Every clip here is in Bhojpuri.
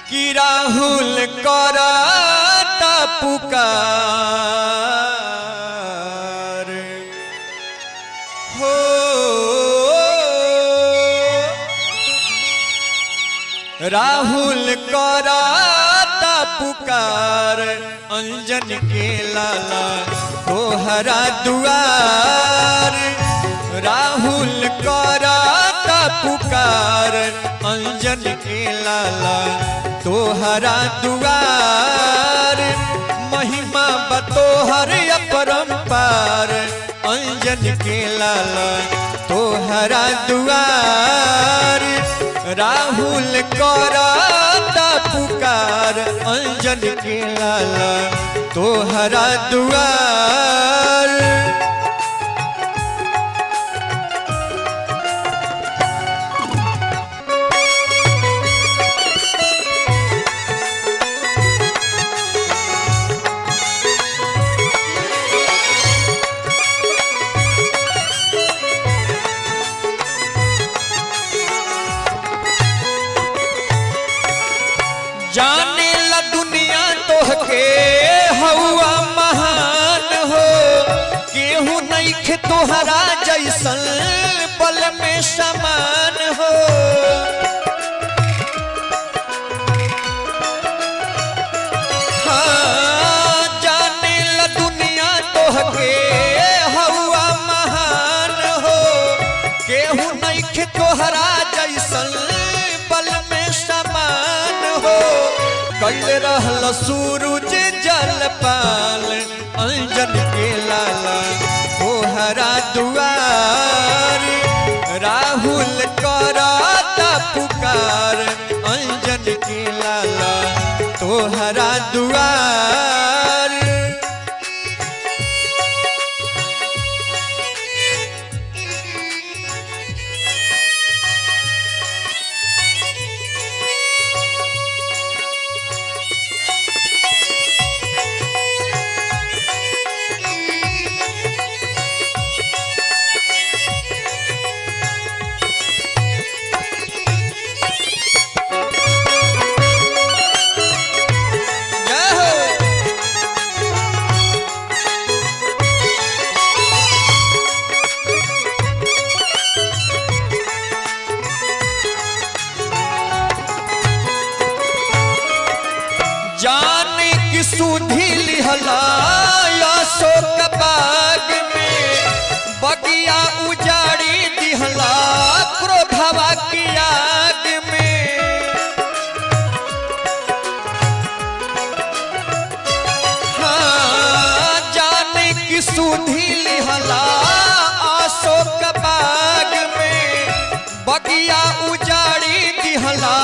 कि राहुल करता पुकार हो राहुल करता पुकार अंजन के लाला तोहरा दुआर राहुल करता पुकार अंजन के लाला तोहरा दुआर महिमा बतोहर अपरंपार अंजन के लाला तोहरा दुआर राहुल करता पुकार अंजन के लाला तोहरा दुआर जाने ला दुनिया तोहके हवा महान हो केहू नइखे तोहरा जैसन बल में समान हो हाँ जाने ला दुनिया तोहके हवा महान हो केहू नइखे तोहरा जैसन बल में समान हो कल रहल सूरज जलपाल अंजन के लाला तोहरा दुआर राहुल करता पुकार अंजन के लाला तोहरा दुआर जाने की सुधी लिहला अशोक बाग में बगिया उजाड़ी दिहला क्रोधवा की आग में हाँ जाने की सुधी लिहला अशोक बाग में बगिया उजाड़ी दिहला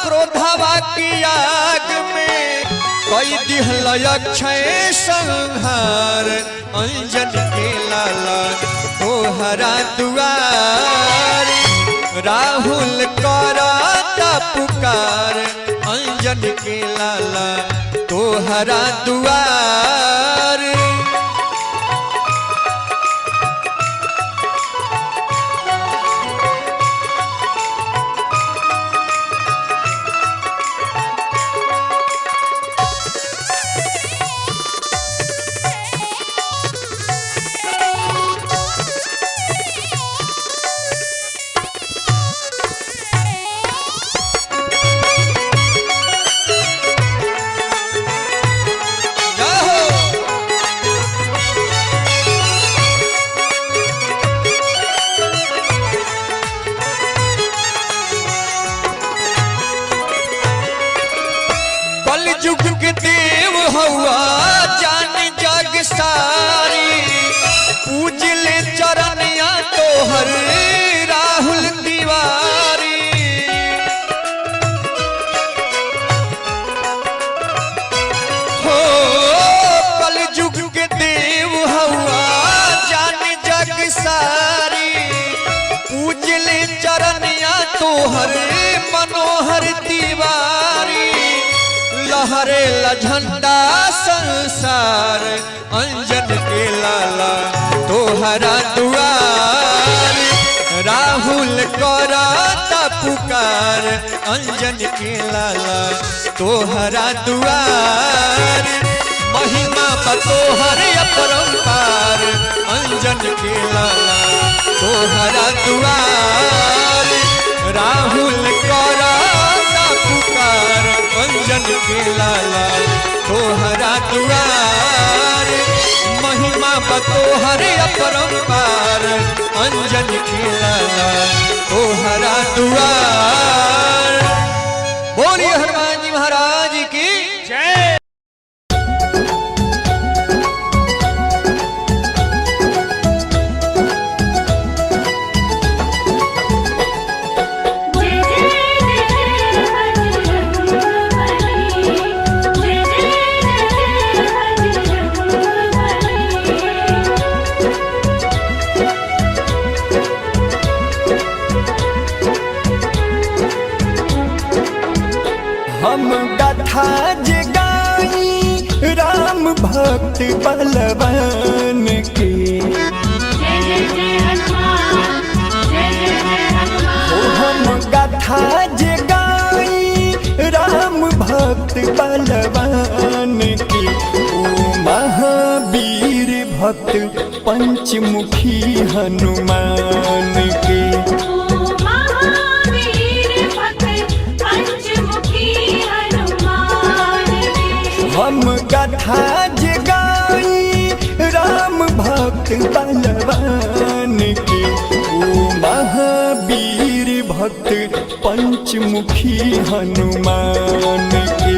क्रोधवा की आग में कई दिहल अक्षय संहार अंजन के लाला तोहरा दुआर राहुल करता पुकार अंजन के लाला तोहरा दुआर तोहर मनोहर तिवारी लहरे ला झंडा संसार अंजन के लाला तोहरा दुआर राहुल करता पुकार अंजन के लाला तोहरा दुआर महिमा बतोहर अपरंपार अंजन के लाला तोहरा दुआर राहुल करता पुकार अंजन के लाला तोहरा दुआर महिमा बतोहर अपरंपार अंजन के लाला तोहरा दुआर। बोलिए हनुमान जी महाराज की जय। हम गाथा जे गाई राम भक्त बलवान के हम गाथा जे गाई राम भक्त बलवान के ओ महावीर भक्त पंचमुखी हनुमान के हम गाथा जे गाई राम भक्त बलवान के ओ महावीर भक्त पंचमुखी हनुमान के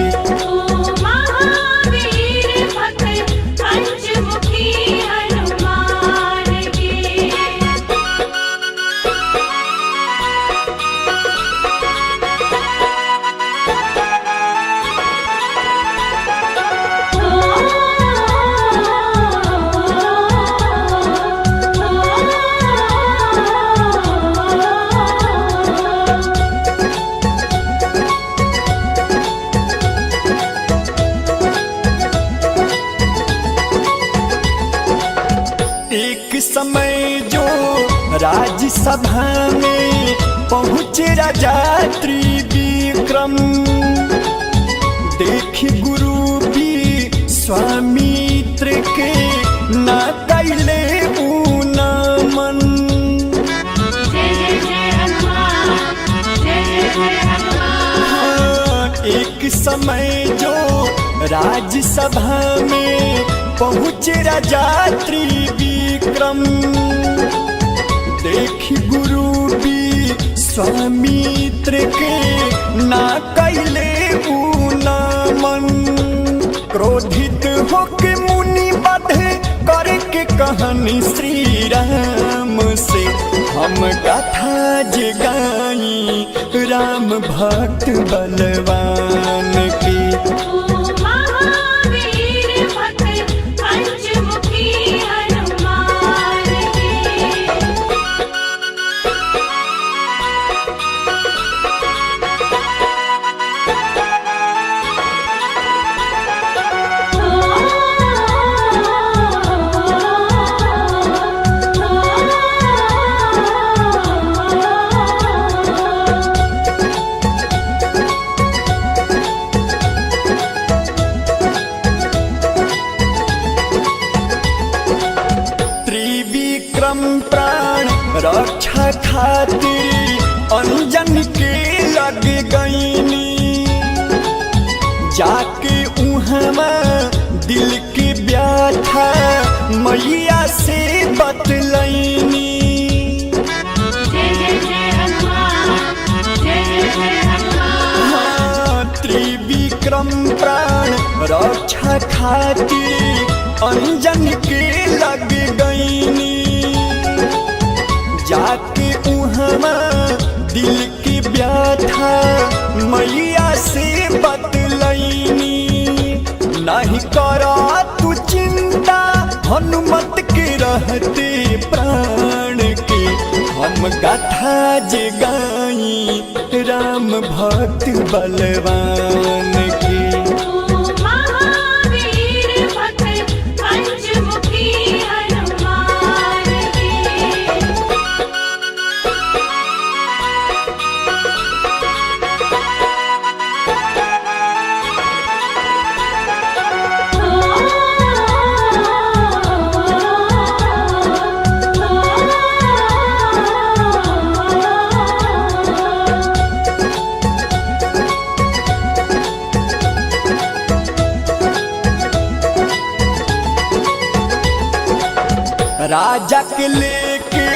एक समय जो राज्यसभा में पहुँचे राजा त्रिविक्रम देखी गुरु भी स्वामित्र के ना कैले नमन एक समय जो राज्यसभा में पहुँचे राजा त्रिविक्रम देखी गुरु भी स्वामित्र के ना कैले नमन क्रोधित होके मुनि बध करके कहनी श्री राम से हम गाथा जे गाई राम भक्त बलवान के प्राण रक्षा खातिर अंजन के लग गईनी जाके उहमा दिल की व्याथा मैया से बतलैनी त्रिविक्रम प्राण रक्षा खातिर अंजन के लग गईनी जाके उहमा दिल की व्याथा मैया से बतलैनी नहीं करा तू चिंता हनुमत के रहते प्राण के हम गाथा जे गाई राम भक्त बलवान की। महावीर भक्त पंचमुखी हनुमान की। राजा के लेके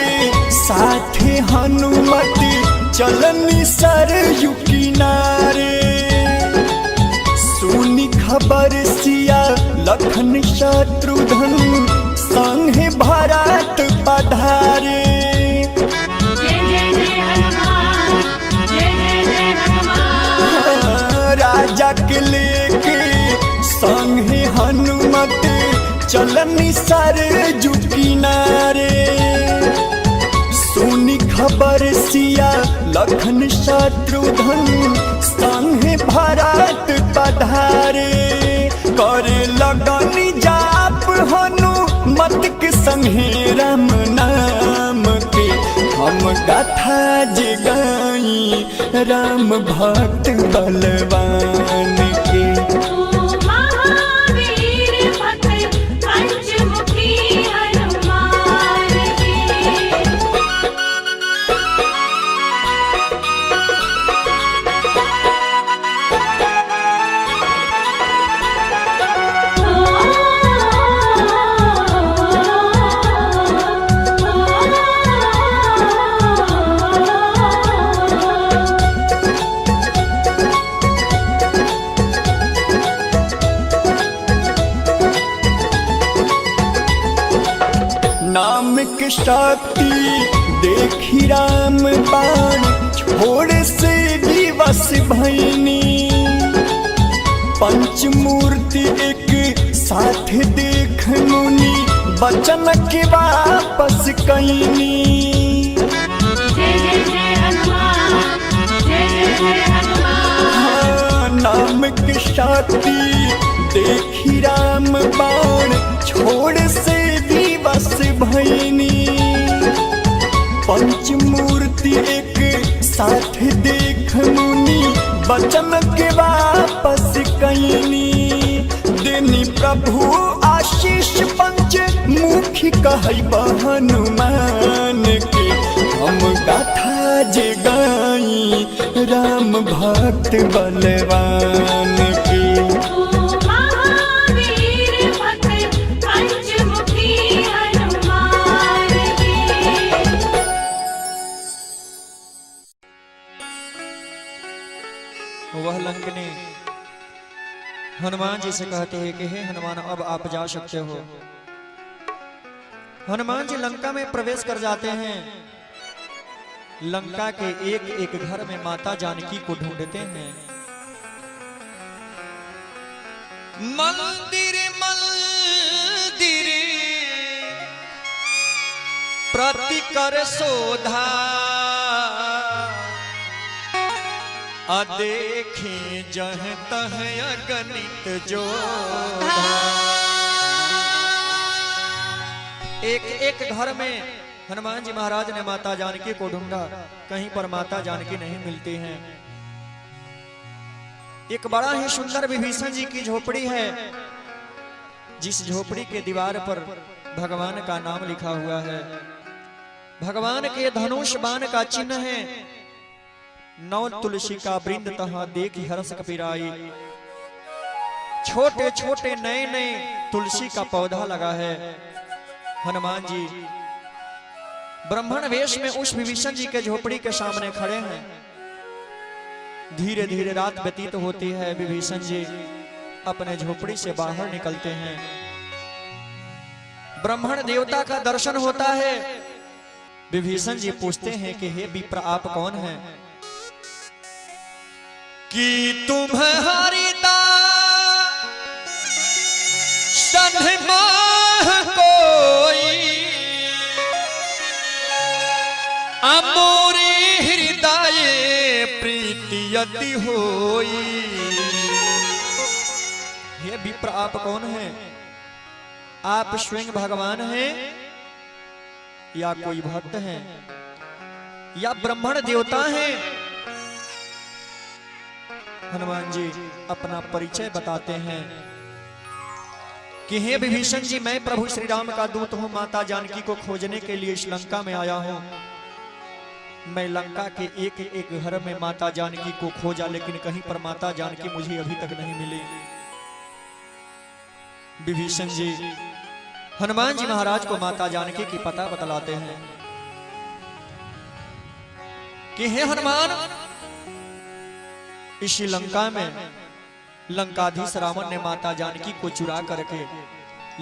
साथे हनुमति चलनी सरयू किनारे। सुनी खबर सिया लखन शत्रुघ्न संगे भरत पधारे। जय जय जय हनुमान, जय जय जय हनुमान। राजा के लेके संगे हनुमत चलनी सरयू किनारे। सुनी खबर सिया लखन शत्रुघ्न संगे भरत पधारे। करे लगनी जाप हनुमत के संगे राम नाम के। हम गाथा जे गाई राम भक्त बलवान के। महावीर भक्त पंचमुखी हनुमान की। नाम के शक्ति देखी राम बाण छोड़ से दिवस भैनी। पंचमूर्ति एक साथ देख मुनि बचन के वापस कैनी। जय जय जय हनुमान, जय जय जय हनुमान। नाम की शक्ति देखी राम बाण छोड़ से दिवस भैनी। पंचमूर्ति एक साथ देख मुनि बचन के वापस कैनी। देनी प्रभु आशीष पंच मुखी कहै हनुमान के। हम गाथा जे गाई राम भक्त बलवान के। महावीर भक्त पंचमुखी हनुमान की। वह लंकनी हनुमान जी से कहते हैं कि हे हनुमान अब आप जा सकते हो। हनुमान जी लंका में प्रवेश कर जाते हैं। लंका के एक एक घर में माता जानकी को ढूंढते हैं। मंदिर मंदिर प्रति कर शोधा देखे जह तह अगणित जोधा। एक एक घर में हनुमान जी महाराज ने माता जानकी को ढूंढा, कहीं पर माता जानकी नहीं मिलती हैं। एक बड़ा ही सुंदर विभीषण जी की झोपड़ी है, जिस झोपड़ी के दीवार पर भगवान का नाम लिखा हुआ है। भगवान के धनुष बाण का चिन्ह है। 9 तुलसी का वृंद तहाँ देखी हर्ष कपिराई। छोटे छोटे नए नए तुलसी का पौधा लगा है। हनुमान जी ब्राह्मण वेश में उस विभीषण जी के झोपड़ी के सामने खड़े हैं। धीरे धीरे रात व्यतीत होती है। विभीषण जी अपने झोपड़ी से बाहर निकलते हैं। ब्राह्मण देवता का दर्शन होता है। विभीषण जी पूछते हैं कि हे विप्र आप कौन हैं? कि तुम्हारी कोई मोरे हृदय प्रीतियति होई। हे विप्र, आप कौन हैं? आप स्वयं भगवान हैं या कोई भक्त हैं या ब्राह्मण देवता हैं? हनुमान जी अपना परिचय बताते हैं कि हे विभीषण जी, मैं प्रभु श्री राम का दूत हूं। माता जानकी को खोजने के लिए इस लंका में आया हूं। मैं लंका के एक एक घर में माता जानकी को खोजा, लेकिन कहीं पर माता जानकी मुझे अभी तक नहीं मिली। विभीषण जी हनुमान जी महाराज को माता जानकी की पता बतलाते हैं कि हे हनुमान, इसी लंका में लंकाधीश रावण ने माता जानकी को चुरा करके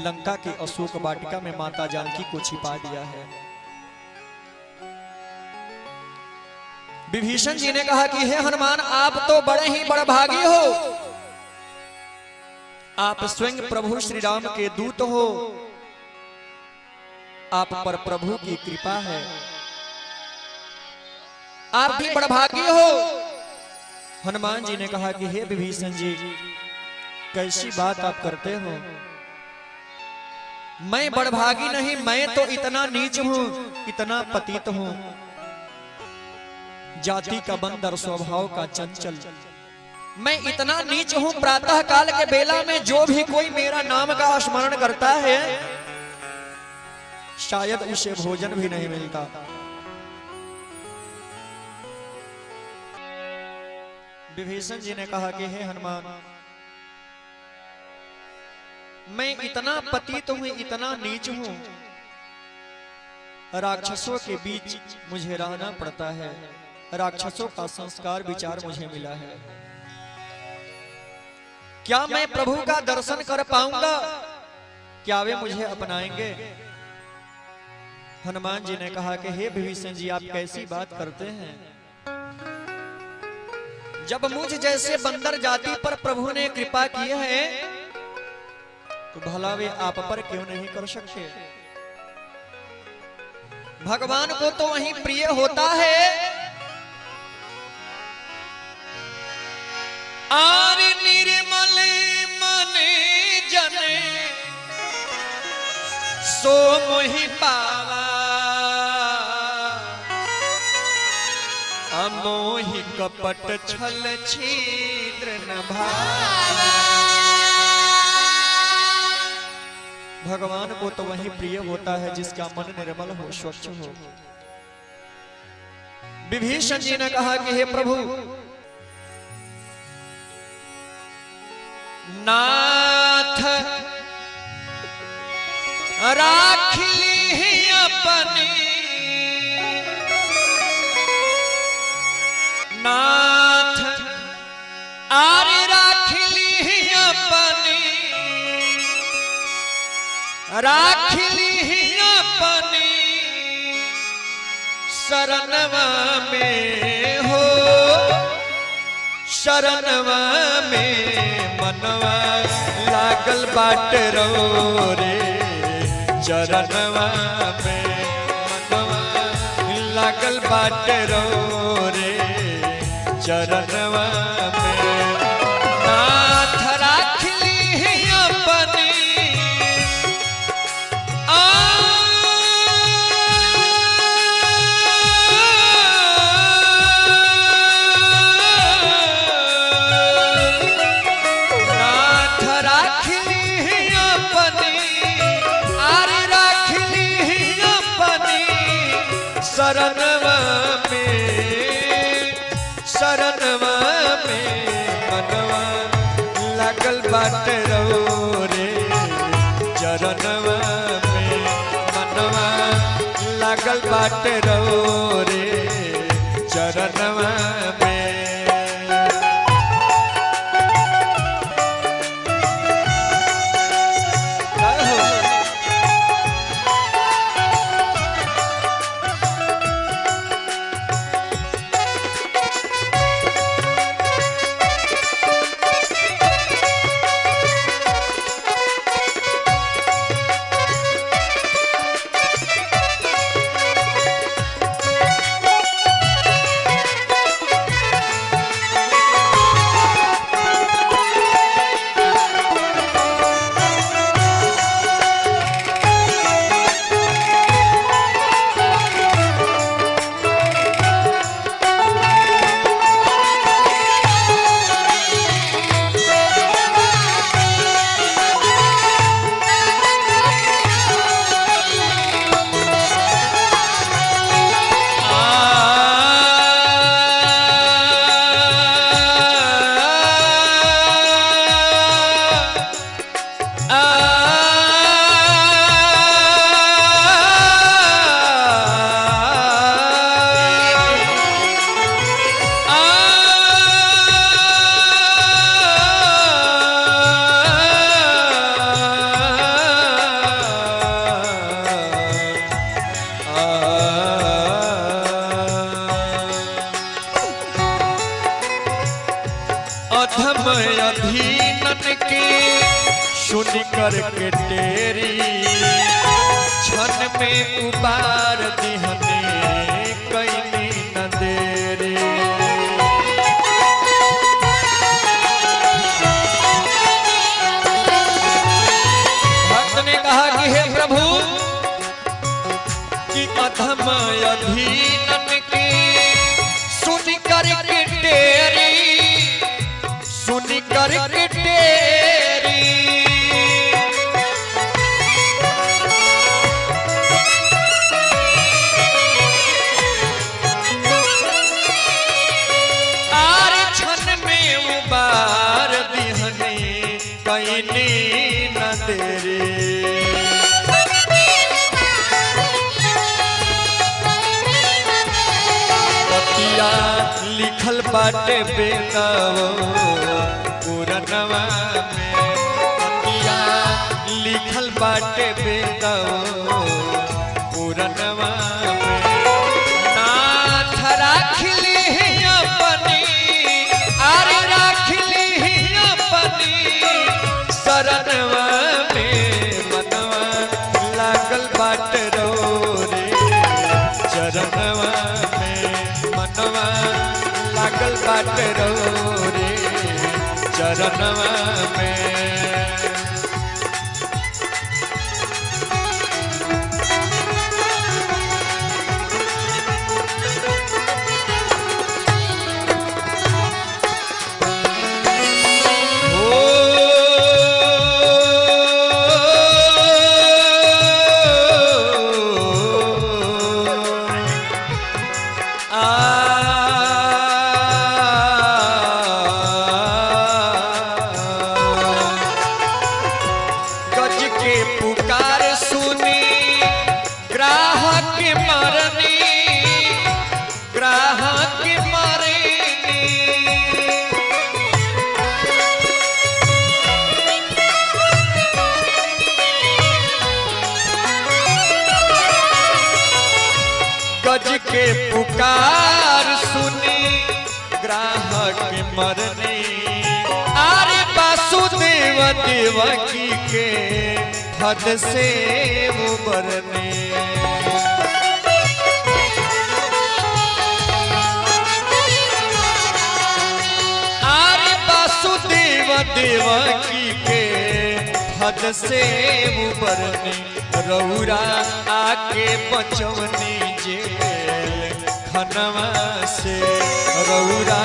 लंका के अशोक वाटिका में माता जानकी को छिपा दिया है। विभीषण जी ने कहा कि हे हनुमान, आप तो बड़े ही बड़भागी हो। आप स्वयं प्रभु श्री राम के दूत हो। आप पर प्रभु की कृपा है। आप भी बड़भागी हो। हनुमान जी ने कहा कि हे विभीषण जी, कैसी बात आप करते हो? मैं बड़भागी नहीं, मैं तो इतना नीच हूं, इतना पतित हूं, जाति का बंदर, स्वभाव का चंचल। मैं इतना नीच हूं, प्रातः काल के बेला में जो भी कोई मेरा नाम का स्मरण करता है, शायद उसे भोजन भी नहीं मिलता। विभीषण जी ने कहा कि हे हनुमान, मैं इतना पतित हूं, इतना नीच हूं, राक्षसों के बीच मुझे रहना पड़ता है। राक्षसों का संस्कार विचार मुझे मिला है। क्या मैं प्रभु का दर्शन कर पाऊंगा? क्या वे मुझे अपनाएंगे? हनुमान जी ने कहा कि हे विभीषण जी, आप कैसी बात करते हैं? जब मुझ जैसे बंदर जाति पर प्रभु ने कृपा की है, तो भला वे आप पर क्यों नहीं कर सकते? भगवान को तो वही प्रिय होता है। आर निर्मल मन जने सो मोहि पावा, अमोहि कपट छल छिद्र न भावा। भगवान को तो वही प्रिय होता है जिसका मन निर्मल हो, स्वच्छ हो। विभीषण जी ने कहा कि हे प्रभु, नाथ राखी अपनी, नाथ आरे राखली अपनी, राखली अपनी शरणवा में हो। शरणवा में मनवा लागल बाट रो रे, चरणवा में मनवा लागल बाट रो रे, चरणवा में। नाथ राखली अपनी, शरणवा में, शरणवा में मनवा लागल बाट रो रे, चरणवा में मनवा लागल बाट रो रे, चरणवा में। अधीनन के सुन कर के तेरी क्षण में उबार दिहने कहीं न देरी। भक्त ने कहा कि हे प्रभु कि अधम अधीनन के सुन कर के तेरी सुन कर के तेरी आर क्षण में उबार दिहने कहीं न तेरे। लिखल बाटे बेदाओ पुरनवा में पतिया लिखल बाटे बेदाओ पुरनवा में नाथ राखली अपनी आरे राखली अपनी शरणवा में मनवा लागल बाटे रो रे चरणवा मनवा लागल बाटे रो रे चरणवा में। पुकार सुनी ग्राहक मरनी ग्राहक मरनी गज के पुकार सुनी ग्राहक मरनी आरे वासुदेव देवकी के हद से उबरने आरे वासुदेव देवकी के हद से उबरने रौरा आके बचवनी जेल खनवा से रौरा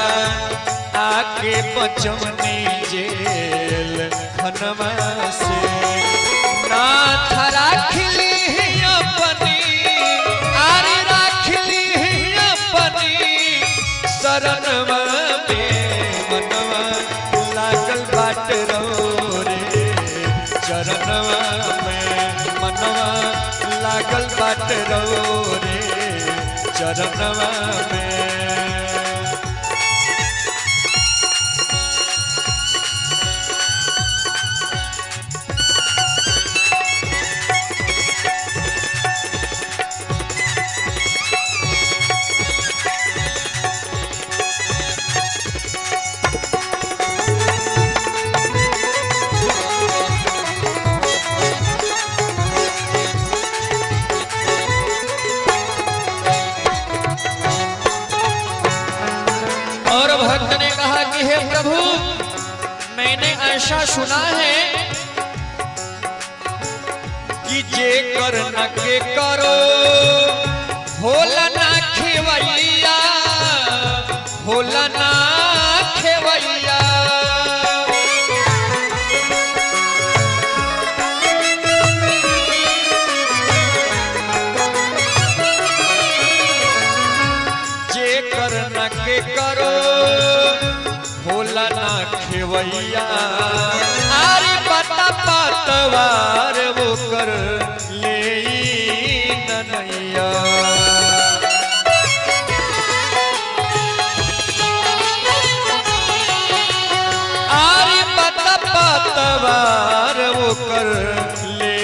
आके बचवनी जेल खनवा से नाथ राखली अपनी आरे राखली अपनी शरणवा में मनवा लागल बाट रो रे चरणवा में मनवा लागल बाट रो रे चरणवा में। और भक्त ने कहा कि हे प्रभु मैंने ऐसा सुना है कि जे कर न के करो होला ना खेवैया होला ना खेवैया जे कर न के करो होला ना खेवैया आरे पता पतवार वो कर ले नैया आरे पता पतवार वो कर ले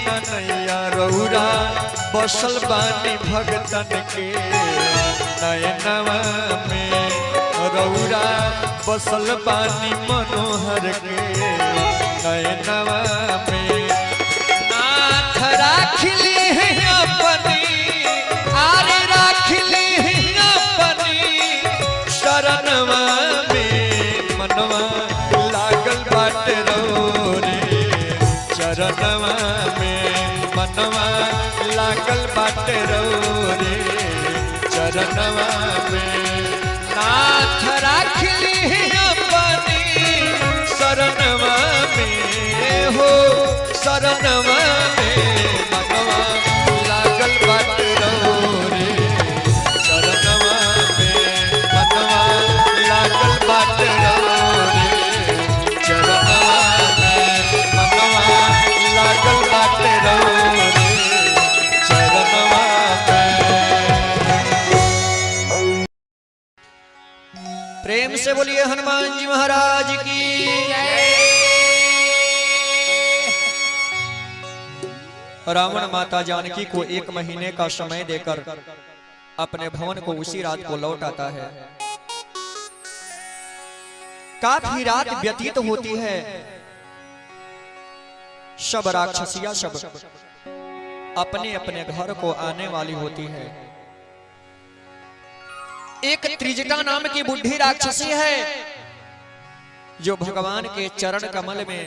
नैया रौरा बसल बानी भगतन के नयनवा में रौरा बसल पानी मनोहर के नयनवा में नाथ राखली अपनी आरे राखली अपनी शरणवा में मनवा लागल बाटे रो रे चरणवा में मनवा लागल बाटे रो रे चरणवा में नाथ राखली अपनी शरणवा में हो शरणवा में मनवा लागल बाटे रो रे चरणवा में मनवा लागल बाटे रो रे चरणवा में मनवा लागल बाटे रो रे चरणवा में। प्रेम से बोलिए हनुमान जी महाराज की रावण माता जानकी को 1 महीने का समय देकर अपने भवन को उसी रात को लौट आता है। काफी रात व्यतीत होती है, सब राक्षसियां सब अपने अपने घर को आने वाली होती है। एक त्रिजटा नाम की बुढ़ी राक्षसी है जो भगवान के चरण कमल में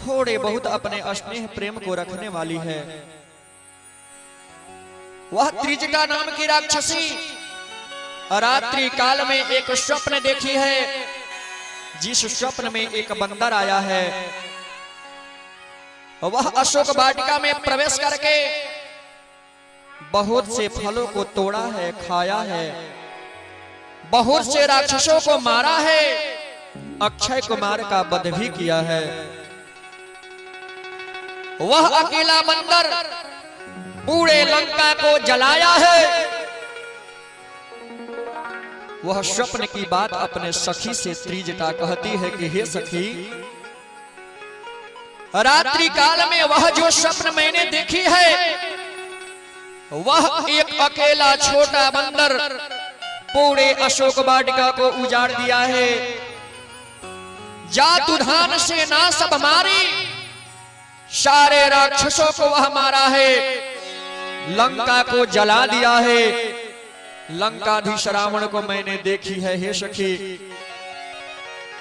थोड़े बहुत अपने स्नेह प्रेम को रखने वाली है। वह त्रिजटा नाम की राक्षसी रात्रि काल में एक स्वप्न देखी है, जिस स्वप्न में एक बंदर आया है। वह अशोक वाटिका में प्रवेश करके बहुत से फलों को तोड़ा है, खाया है, बहुत से राक्षसों को मारा है, अक्षय कुमार का वध भी किया है। वह अकेला बंदर पूरे लंका को जलाया है। वह स्वप्न की बात अपने सखी से त्रिजटा कहती है कि हे सखी, रात्रि काल में वह जो स्वप्न मैंने देखी है, वह एक अकेला छोटा बंदर पूरे अशोक वाटिका को उजाड़ दिया है। जादूधान से ना सब मारी, सारे राक्षसों को वह मारा है, लंका को जला दिया है। लंकाधीश रावण को मैंने देखी है हे सखी।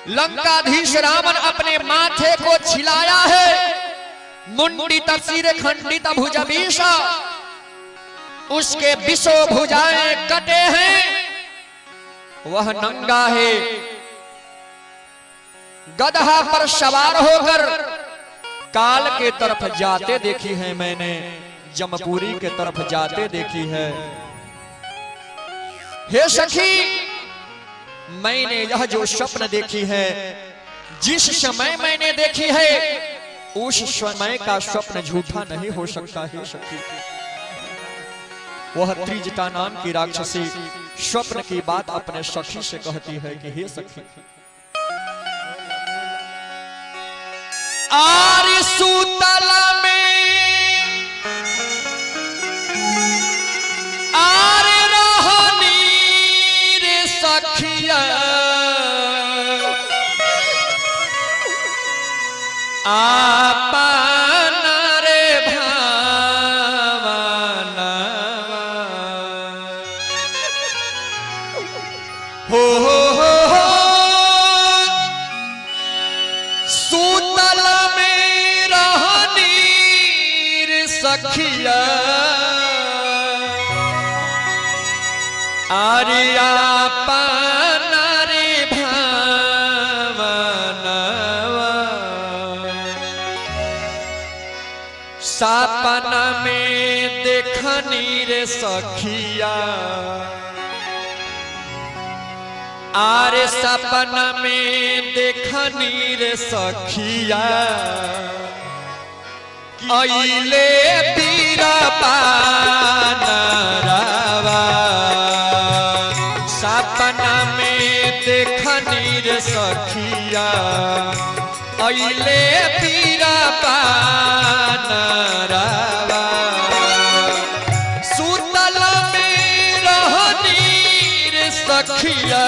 लंकाधीश रावण अपने माथे को छिलाया है, मुंडित सिर खंडित भुज बीसा, उसके बिसो भुजाएं कटे हैं, वह नंगा है। गदहा पर सवार होकर काल के तरफ जाते देखी है मैंने, जमपुरी के तरफ जाते देखी है। हे सखी, मैंने यह जो स्वप्न देखी है, जिस समय मैंने देखी है, उस समय का स्वप्न झूठा नहीं हो सकता है सखी। वह त्रिजटा नाम की राक्षसी स्वप्न की बात अपने सखी से कहती है कि हे सखी, आर्य सूतला में आर्य रहनी रे सखिया, आपन रे भावना हो सूतल में रहनी रे सखिया, आर्या पान रे भावनवा, सपना में देखनी रे सखिया, आरे सपना में देखनी रे सखिया, अइले बीरा पानरवा, सपना में देखनी रे सखिया, अइले बीरा पानरवा, सुतल में रहनी रे सखिया,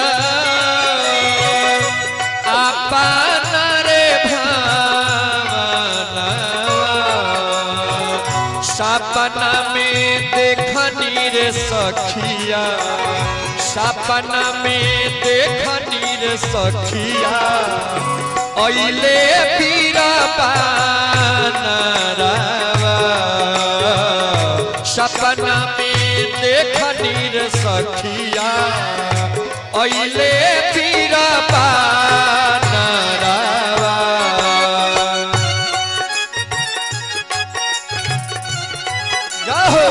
सखिया सपना में देखनी रे सखिया अइले पीरा पानरवा सपना में देखनी रे सखिया अइले पीरा पानरवा जाहो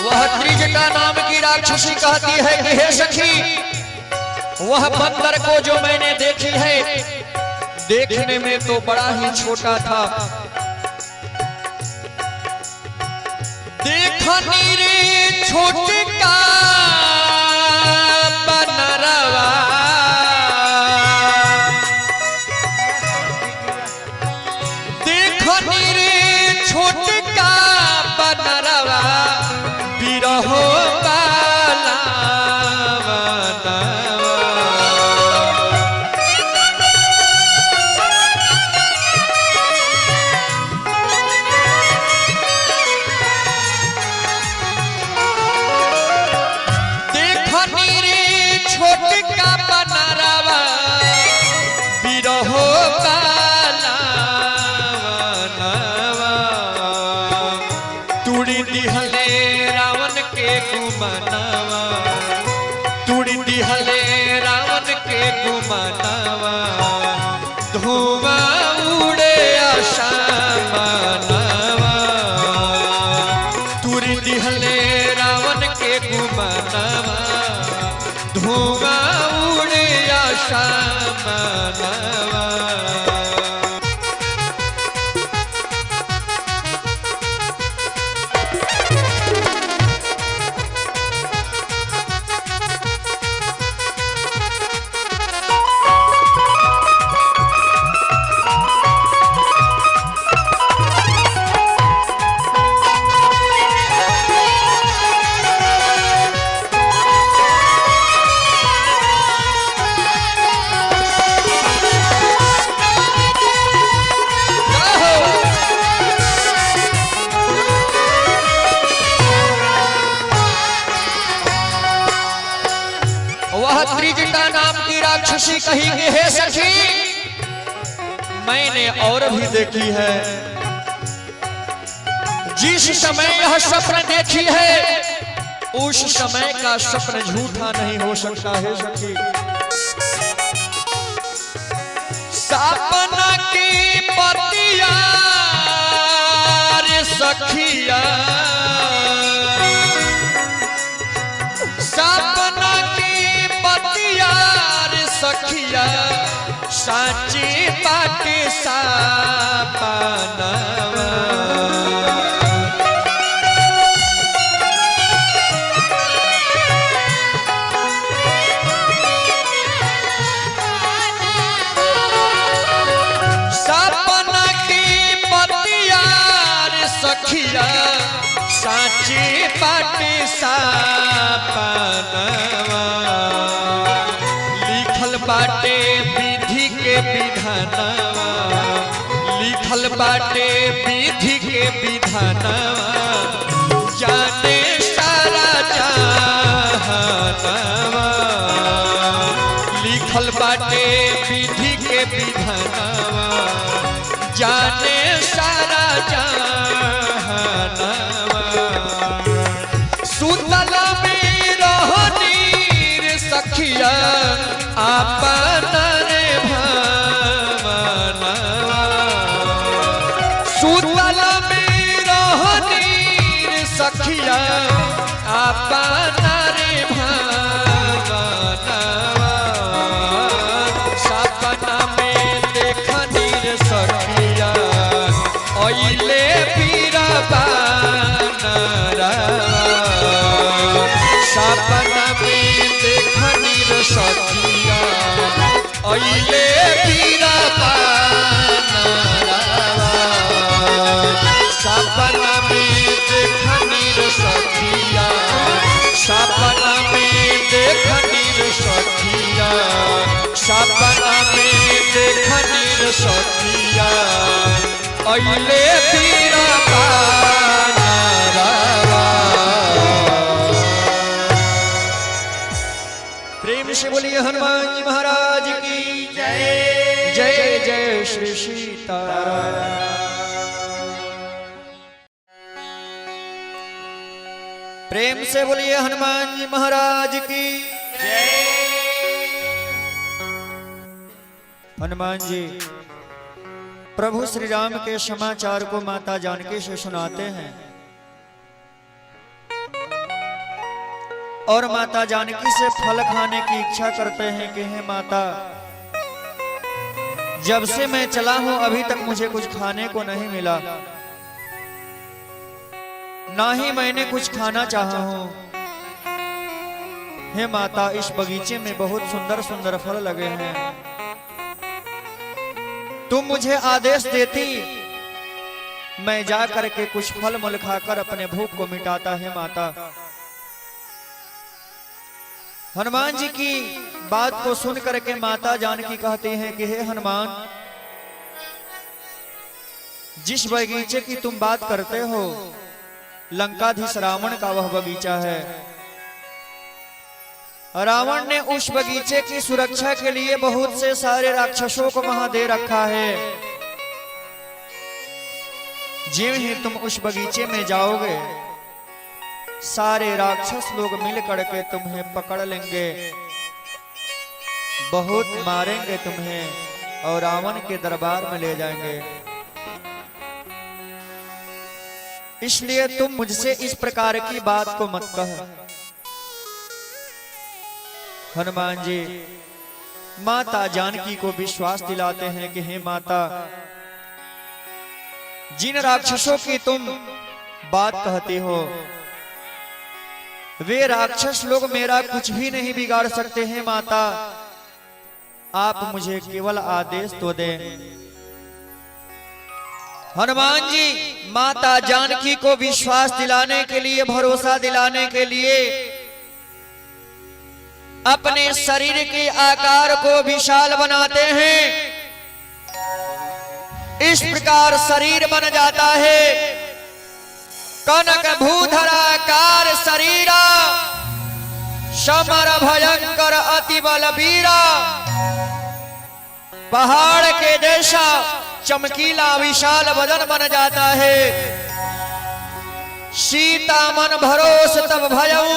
नाम की राक्षसी कहती है कि हे सखी वह बंदर को जो मैंने देखी है देखने में तो बड़ा ही छोटा था देखनी रे छोटे का बनरवा देखनी रे छोटे का बनरवा बिरहो गुमानवा धुआं उड़े आसमानवा तुरी दिहले रावण के गुमानवा धुआं उड़े आसमानवा त्रिजटा नाम की राक्षसी कही कि हे सखी मैंने और भी देखी है जिस समय यह स्वप्न देखी है उस समय का स्वप्न झूठा नहीं हो सकता है सखी सपना की पतिया रे सखिया सपना सखिया साची बाटे सपनावा सपना की पतिया रे सखिया साची बाटे सपनावा बाटे विधि के विधानवा लिखल बाटे विधि के विधानवा जाने सारा जहानवा लिखल बाटे विधि के विधानवा जाने सारा जहानवा सुतल में रहनी रे सखिया अपना रे भावनवा सुतल में रहनी रे सखिया अपना रे भावनवा सपना में देख सपना में देखनी रे सखिया अइले पीरा पानरवा। प्रेम से बोलिए हनुमान जी महाराज की जय। जय जय श्री सीताराम। प्रेम से बोलिए हनुमान जी महाराज की जय। हनुमान जी प्रभु श्री राम के समाचार को माता जानकी से सुनाते हैं और माता जानकी से फल खाने की इच्छा करते हैं कि हे माता, जब से मैं चला हूं अभी तक मुझे कुछ खाने को नहीं मिला, ना ही मैंने कुछ खाना चाहा हूं। हे माता, इस बगीचे में बहुत सुंदर सुंदर फल लगे हैं, तुम मुझे आदेश देती मैं जा करके कुछ फल मूल खाकर अपने भूख को मिटाता। है माता। हनुमान जी की बात को सुन करके माता जानकी कहती हैं कि हे हनुमान, जिस बगीचे की तुम बात करते हो लंकाधीश रावण का वह बगीचा है। रावण ने उस बगीचे की सुरक्षा के लिए बहुत से सारे राक्षसों को वहां दे रखा है। जिन ही तुम उस बगीचे में जाओगे सारे राक्षस लोग मिल करके तुम्हें पकड़ लेंगे, बहुत मारेंगे तुम्हें और रावण के दरबार में ले जाएंगे। इसलिए तुम मुझसे इस प्रकार की बात को मत कह। हनुमान जी माता जानकी को विश्वास दिलाते हैं कि हे माता, जिन राक्षसों की तुम बात कहती हो वे राक्षस लोग मेरा कुछ भी नहीं बिगाड़ सकते हैं। माता, आप मुझे केवल आदेश तो दें। हनुमान जी माता जानकी को विश्वास दिलाने के लिए, भरोसा दिलाने के लिए अपने शरीर के आकार को विशाल बनाते हैं। इस प्रकार शरीर बन जाता है। कनक भूधराकार शरीरा समर भयंकर अति बलबीरा। पहाड़ के जैसा चमकीला विशाल बदन बन जाता है। सीता मन भरोस तब भयऊ।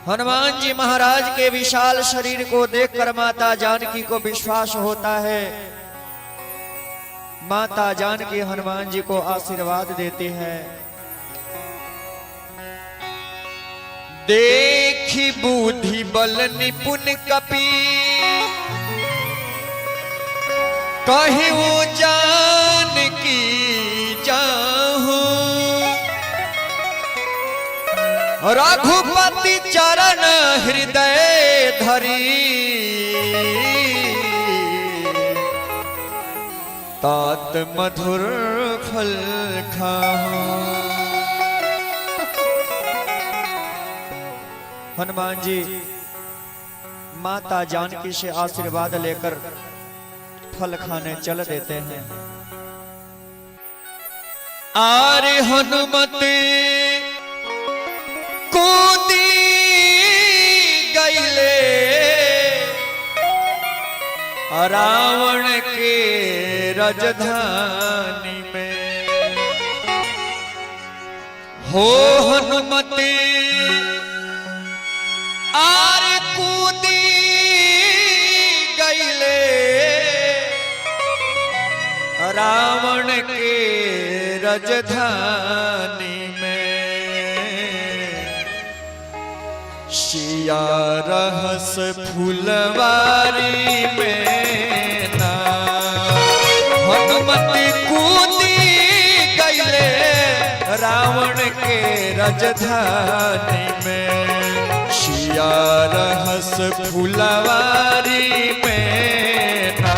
हनुमान जी महाराज के विशाल शरीर को देखकर माता जानकी को विश्वास होता है। माता जानकी हनुमान जी को आशीर्वाद देती है। देखी बुद्धि बल निपुण कपि कहीं वो जान की जाहू। रघुपति चरण हृदय धरी तात मधुर फल खाऊं। हनुमान जी माता जानकी से आशीर्वाद लेकर फल खाने चल देते हैं। आरे हनुमते कूदी गईले रावण के राजधानी में। हो हनुमते आरे कूदी गईले रावण के राजधानी में। सिया रहस फुलवारी में ना हनुमत कूदी गईले रावण के राजधानी में। सिया रहस फुलवारी में ना।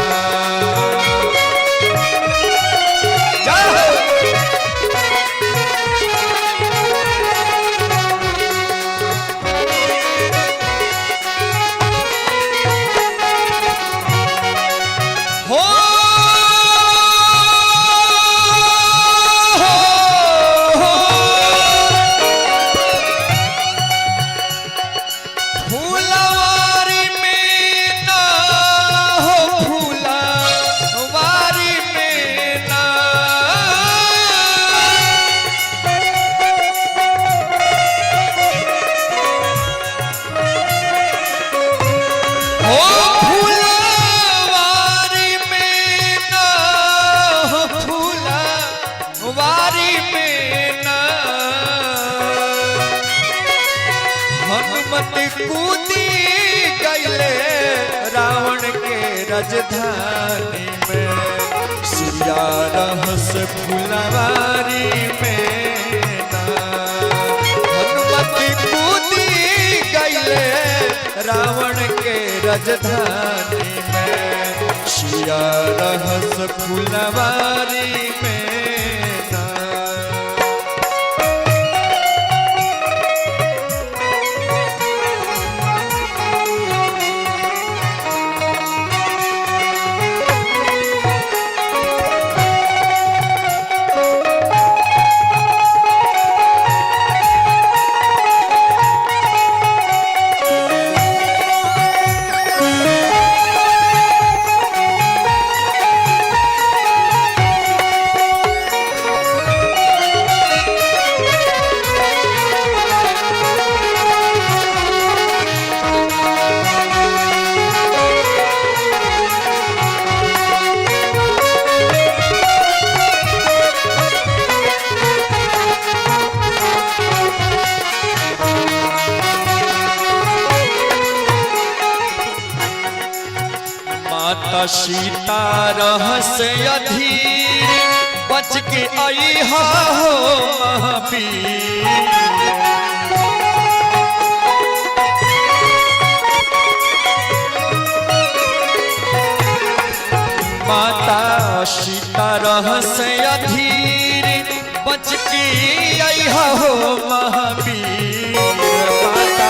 कूदी गईले रावण के राजधानी में सिया रहस फुलवारी में ना। हनुमत कूदी गईले रावण के राजधानी में सिया रहस फुलवारी में ना। माता सीता रहस अधीर बच के आई हो महावीर। माता सीता रहस अधीर बच के आई हो महावीर। माता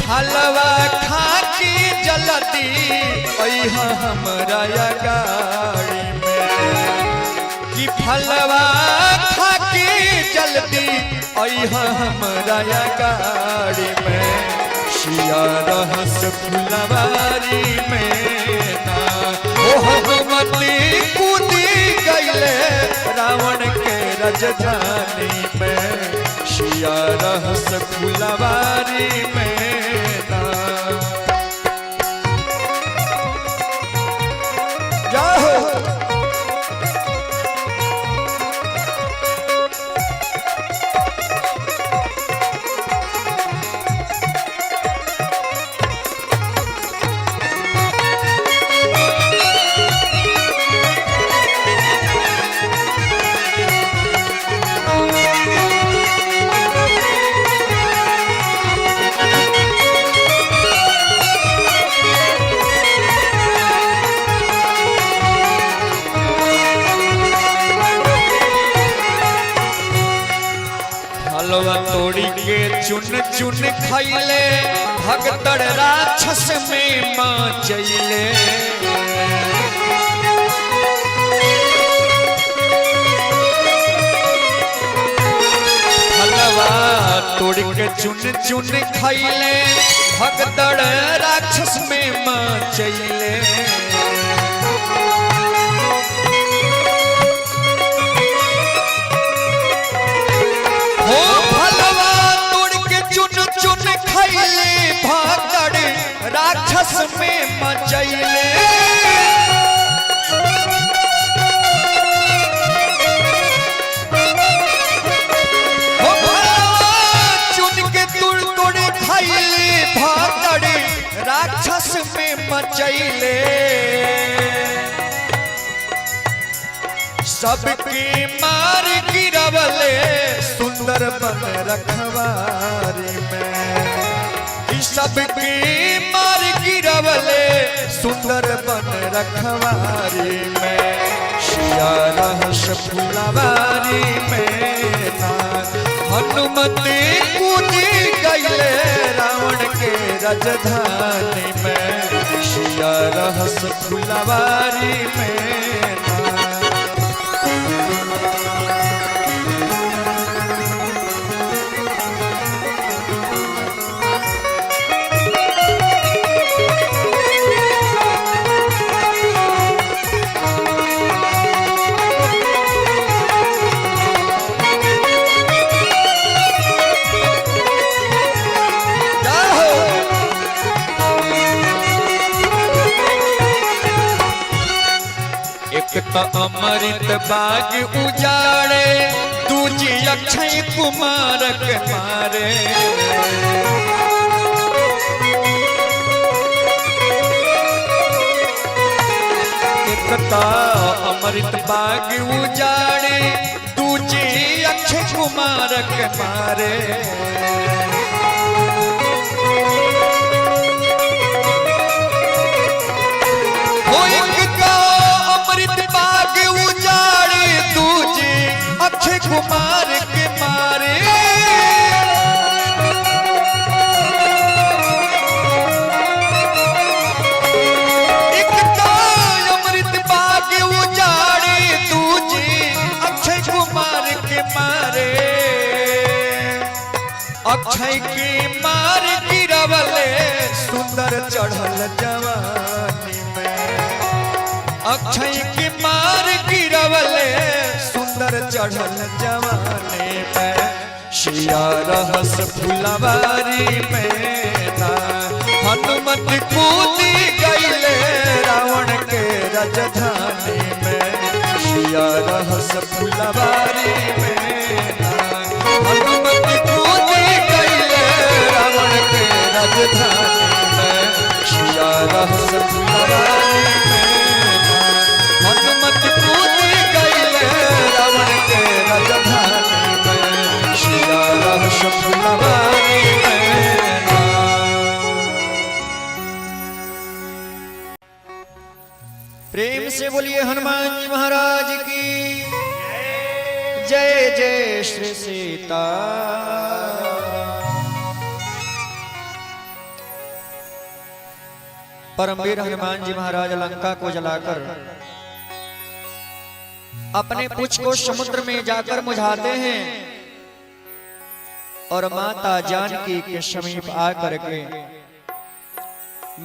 हलवा खाकी जलती अइहा हमरा गाड़ी में कि फलवा खाकी जलती अइहा हमरा गाड़ी में सिया रहस फुलवारी में ना। ओ हनुमती कूदी गईले रावण के राजधानी में सिया रहस फुलवारी में ना। जाओ हलवा तोड़ी के चुन चुन खैले भगदड़ राक्षस में माँ चैले। हलवा तोड़ी के चुन चुन खैले भगदड़ राक्षस में माँ चैले। हो भलवा तोड़ के चुन चुन खैले भागड़ राक्षस में मचैले। हो भलवा चुन के तुड़ तोड़ खैले भागड़ राक्षस में मचैले। सबके मार गिरवले सुंदर बन रखवारी में। सबके मार गिरवले सुंदर बन रखवारी में सिया रहस फुलवारी में ना। हनुमती कूदी गईले रावण के राजधानी में सिया रहस फुलवारी में ना। एक तो अमृत बाग उजाड़े दूजी अक्षय कुमार के मारे। एक तो अमृत बाग उजाड़े दूजी अक्षय कुमार के मारे। अक्षय कुमार के मारे एक तो अमृत बाग उजाड़े दूजी अक्षय कुमार के मारे। अक्षय के मार गिरवले सुंदर चढ़ल जवानी में। अक्षय के मार गिरवले सुंदर चढ़ल जवानी में। शिया रहस फुलवारी में ना हनुमत कूदी गईले रावण के राजधानी में। शिया रहस फुलवारी में ना हनुमत कूदी गईले रावण के राजधानी में। शिया रहस फुलवारी में ना हनुमत कूदी गईले रावण के राजधानी में। शिया रहस फुलवारी में ना। प्रेम से बोलिए हनुमान जी महाराज की जय। जय श्री सीता। परमवीर हनुमान जी महाराज लंका को जलाकर अपने पुछ को समुद्र में जाकर बुझाते हैं और माता जानकी के समीप आकर के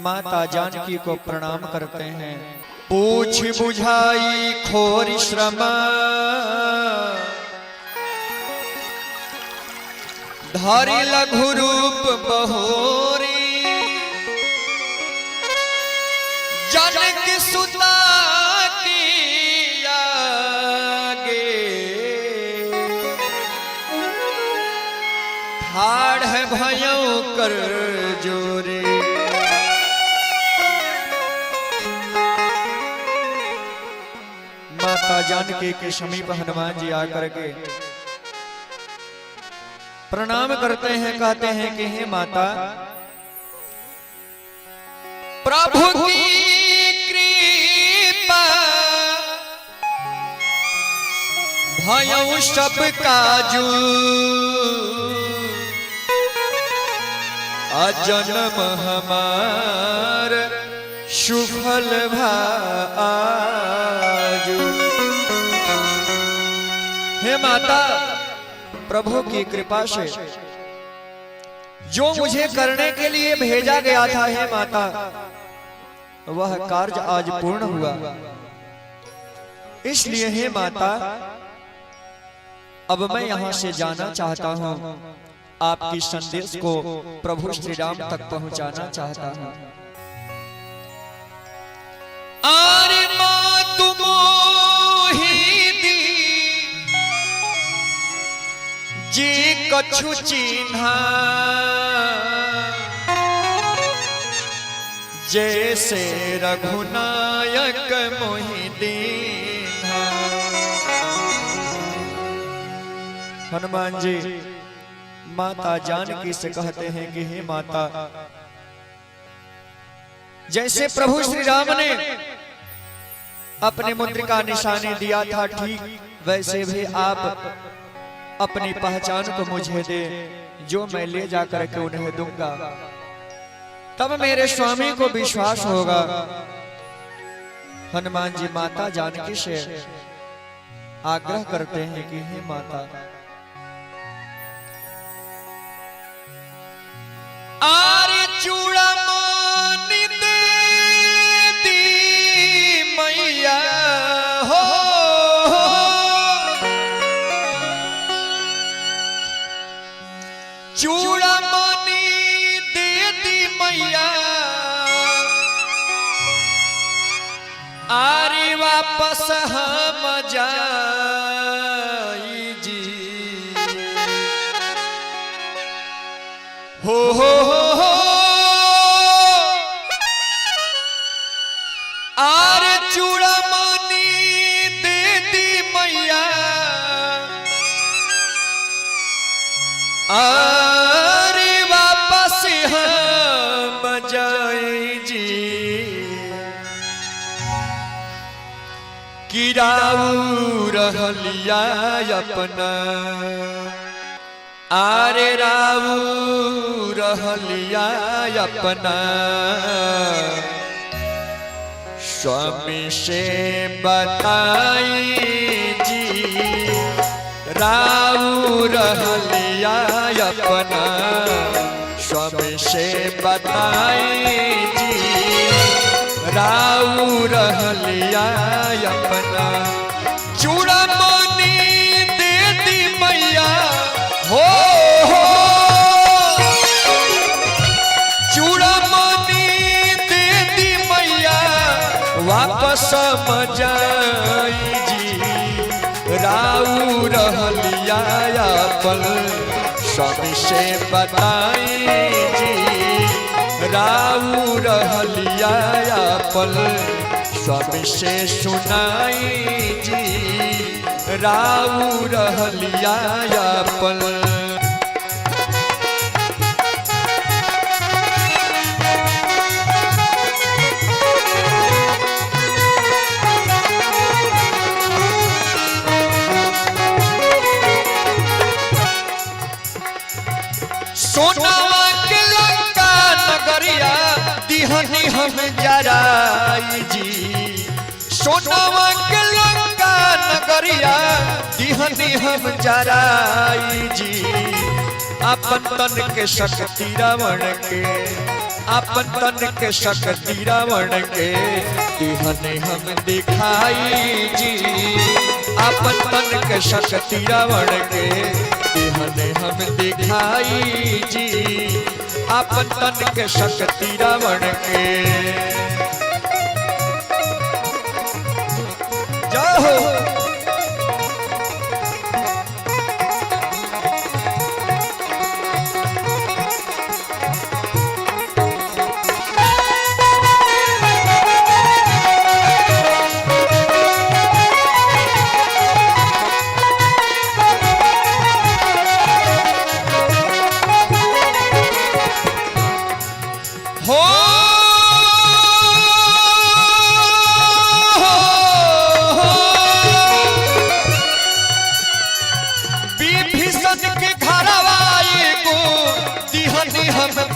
माता जानकी को प्रणाम करते हैं। पूछ बुझाई खोरी श्रम धारी लघु रूप बहोरी। जनक सुता की आगे ठाड़ है भयो कर जोरे। माता जानकी के समीप हनुमान जी आकर के प्रणाम करते हैं, कहते हैं कि हे माता प्रभु की कृपा भयउ सब काजू अजन्म हमार सुफल भाजू। हे माता प्रभु की कृपा से जो मुझे करने के लिए भेजा गया था हे माता वह कार्य आज पूर्ण हुआ। इसलिए हे माता अब मैं यहाँ से जाना चाहता हूँ, आपकी संदेश को प्रभु श्री राम तक पहुँचाना चाहता हूँ। आरे माँ तुम ही दी जी कछु चिन्हा जैसे रघुनायक मोहि दीन्हा। हनुमान जी माता जानकी से कहते हैं कि हे माता जैसे प्रभु श्री राम ने अपने मुद्रिका का निशानी दिया था ठीक वैसे भी आप अपनी पहचान को मुझे दे, जो मैं ले जाकर के उन्हें दूंगा तब मेरे स्वामी को विश्वास होगा। हनुमान जी माता जानकी से आग्रह करते हैं कि हे माता आरे चूड़ामणि दे दी मैया हो, चूड़ामणि दे दी मैया आरी वापस हम जाई जी हो आर चूड़ामणि दे दी मैया आरी वापस हम जाई जी किराऊ रहलिया अपना आरे राऊ रहलिया अपना स्वामी से बताई जी राऊ रहलिया अपना स्वामी से बताई जी राऊ रहलिया अपना चूड़ामणि दे दी मैया हो चूड़ामणि दे दी मैया वापस मजाई जी राऊ रहलिया अपन स्वामी से बताई जी राऊ रहलिया अपन स्वामी से सुनाई जी राऊ रहलिया अपन सोनावा के लंका नगरिया दिहनी हम जराई जी सोनावा के लंका नगरिया दिहनी हम जराई जी अपन तन के शक्ति रावण के अपन तन के शक्ति रावण के दिहनी हम दिखाई जी अपन तन के शक्ति रावण के दिहने हम दिखाई जी अपन तन के शक्ति रावण के जाओ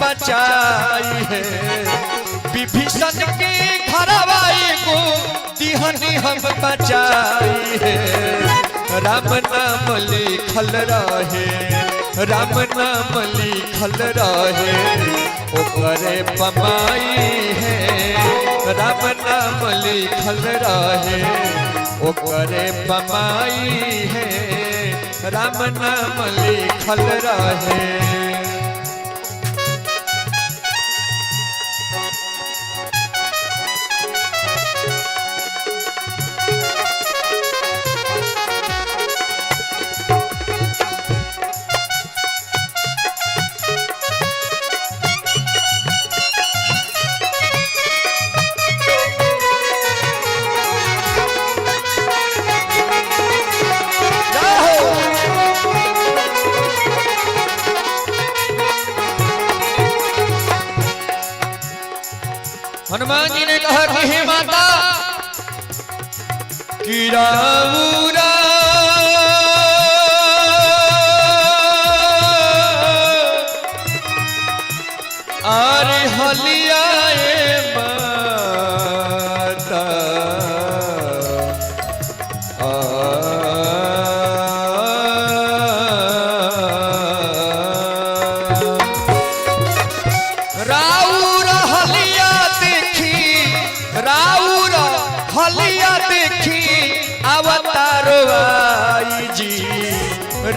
बचाई है विभीषण के घरवाई को दिहनी हम बचाई है राम नाम लिखल रहे राम नाम लिखल रहे ओकरे पमाई है राम नाम लिखल रहे ओकरे पमाई है राम नाम लिखल रहे हनुमान जी ने कहा कि हे माता किराऊरा आरे हलियाए माता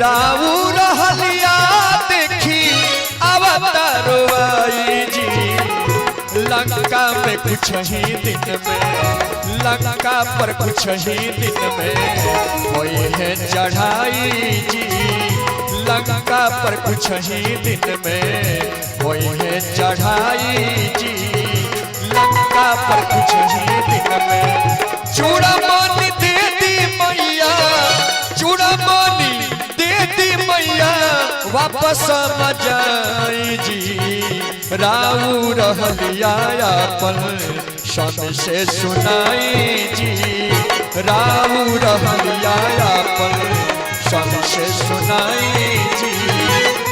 राऊ रहलिया देखी अवतारो आई जी लंका में कुछ ही दिन में लंका पर कुछ ही दिन में हुई है चढ़ाई जी, लंका पर कुछ ही दिन में हुई है चढ़ाई जी, लंका पर कुछ ही दिन में। चूड़ामणि दे दी मैया, चूड़ामणि दे दी मैया, वापस मजाई जी, राऊ रहलिया अपन स्वामी से सुनाई जी, राऊ रहलिया अपन स्वामी से सुनाई जी,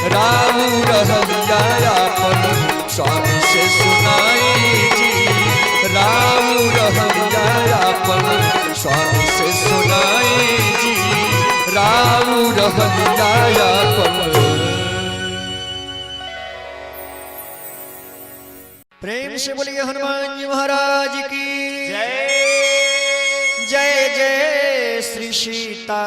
राऊ रहलिया अपन स्वामी से सुनाई जी, राऊ रहलिया अपन स्वामी से सुनाई जी, राऊ रहलिया अपन। प्रेम से बोलिए हनुमान जी महाराज की जय। जय जय श्री सीताराम।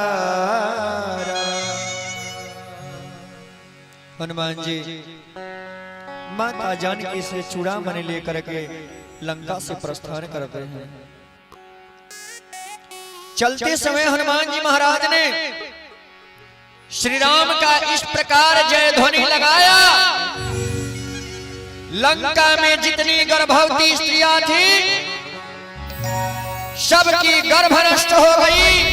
हनुमान जी माता जानकी से चूड़ामणि लेकर के लंका से प्रस्थान करते हैं। चलते समय हनुमान जी महाराज ने श्री राम का इस प्रकार जय ध्वनि लगाया, लंका में जितनी गर्भवती स्त्रियां थी सबकी गर्भ नष्ट हो गई।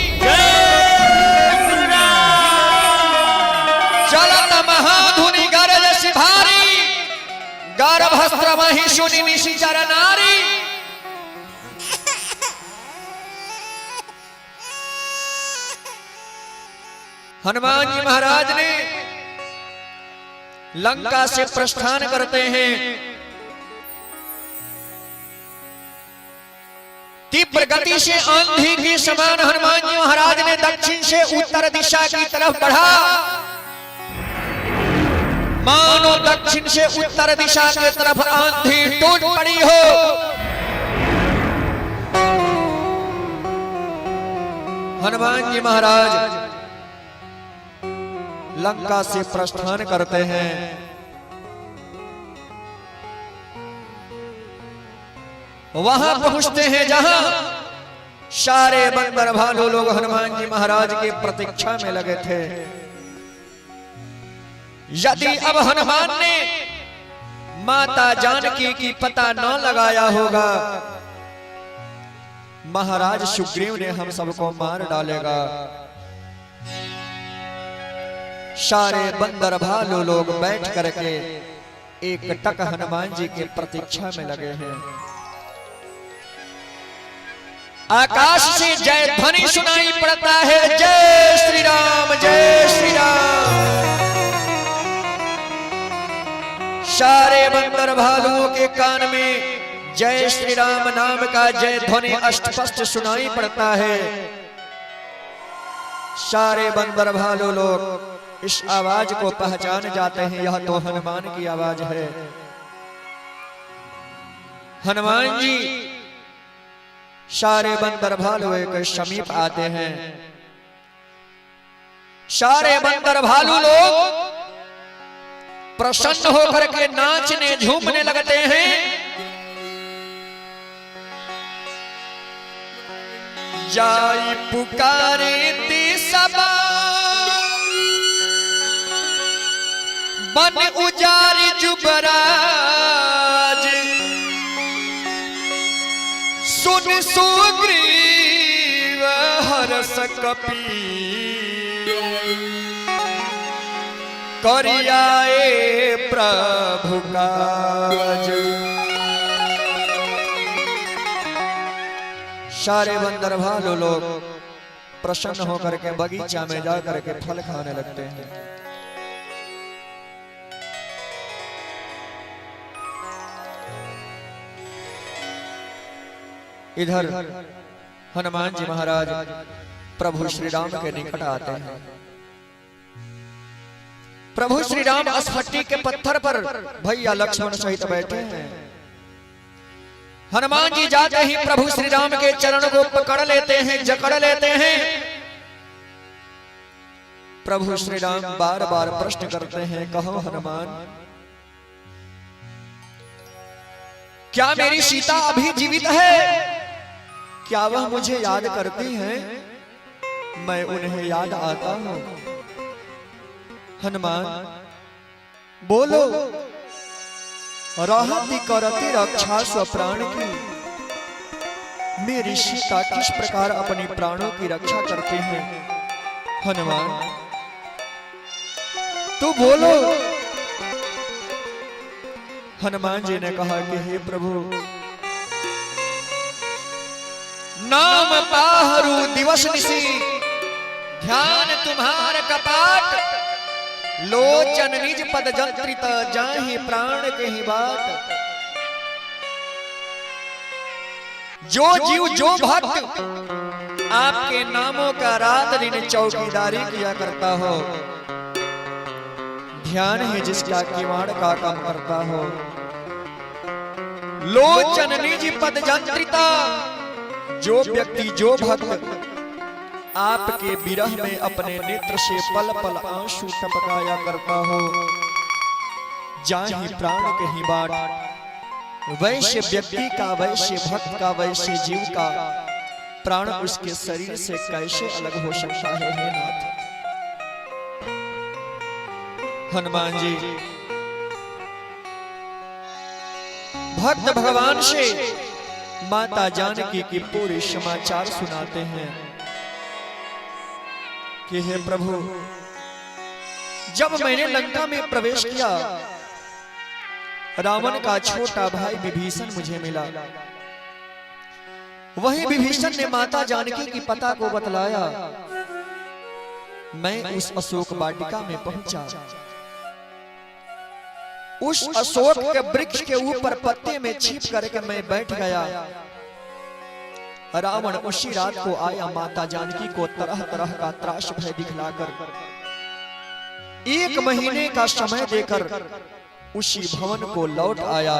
चलत महाधुनि गरज सिभारी, गर्भस्त्र वही सुनि निशिचर नारी। हनुमान जी महाराज ने लंका से प्रस्थान करते हैं। तीव्र गति से आंधी के समान हनुमान जी महाराज ने दक्षिण से उत्तर दिशा की तरफ बढ़ा, मानो दक्षिण से उत्तर दिशा की तरफ आंधी टूट पड़ी हो। हनुमान जी महाराज लंका से प्रस्थान करते हैं। वहां पहुंचते हैं जहां सारे बंदर भालू लोग हनुमान जी महाराज की प्रतीक्षा में लगे थे। यदि अब हनुमान ने माता जानकी की पता न लगाया होगा, महाराज सुग्रीव ने हम सबको मार डालेगा। सारे बंदर भालू लोग बैठ करके एक टक हनुमान जी की प्रतीक्षा में लगे हैं। आकाश से जय ध्वनि सुनाई पड़ता है, जय श्री राम जय श्री राम। सारे बंदर भालुओं के कान में जय श्री राम नाम का जय ध्वनि स्पष्ट सुनाई पड़ता है। सारे बंदर भालू लोग इस आवाज को पहचान जाते हैं, यह तो हनुमान की आवाज है। हनुमान जी सारे बंदर भालू के समीप आते हैं। सारे बंदर भालू लोग प्रसन्न होकर के नाचने झूमने लगते हैं। जाई पुकारे ती सबा, बन उजारी जुबराज, सुन सुग्रीव हरस कपी, करियाए प्रभु काज। सारे बंदर भालू लोग प्रसन्न होकर के बगीचा में जाकर के फल खाने लगते हैं। इधर हनुमान जी महाराज प्रभु श्री राम के निकट आते हैं। प्रभु श्री राम अस्फटी के पत्थर पर भैया लक्ष्मण सहित बैठे हैं। हनुमान जी जाते ही प्रभु श्री राम के चरण को पकड़ लेते हैं, जकड़ लेते हैं। प्रभु श्री राम बार बार प्रश्न करते हैं, कहो हनुमान, क्या मेरी सीता अभी जीवित है? क्या वह मुझे याद करती हैं? मैं उन्हें याद आता हूं। हनुमान बोलो, राहती करती रक्षा स्वप्राण की, मेरी सीता किस प्रकार अपने प्राणों की रक्षा करते हैं? हनुमान तू बोलो। हनुमान जी ने कहा कि हे प्रभु, नाम पाहरू दिवस निशी, ध्यान तुम्हार कपाट, लोचन निज पद जंत्रित, जाहि प्राण कहि बाट। जो जीव जो भक्त आपके नामों का रात दिन चौकीदारी किया करता हो, ध्यान है जिसका किवाड़ का काम करता हो, लोचन निज पद जंत्रिता, जो व्यक्ति जो भक्त आपके विरह में अपने नेत्र से पल पल आंसू टपकाया करता हो, जाहि प्राण कहीं बाट, वैसे व्यक्ति का, वैसे भक्त का, वैसे जीव का प्राण उसके शरीर से कैसे अलग हो सकता है? हे नाथ। हनुमान जी भक्त भगवान से माता जानकी की पूरी समाचार सुनाते हैं कि हे प्रभु, जब मैंने लंका में प्रवेश किया, रावण का छोटा भाई विभीषण मुझे मिला। वही विभीषण ने माता जानकी की पता को बतलाया। मैं उस अशोक वाटिका में पहुंचा। उस अशोक के वृक्ष के ऊपर पत्ते में छिप करके मैं बैठ गया। रावण उसी रात को आया, माता जानकी को तरह तरह का त्रास भय दिखलाकर 1 महीने का समय देकर उसी भवन को लौट आया।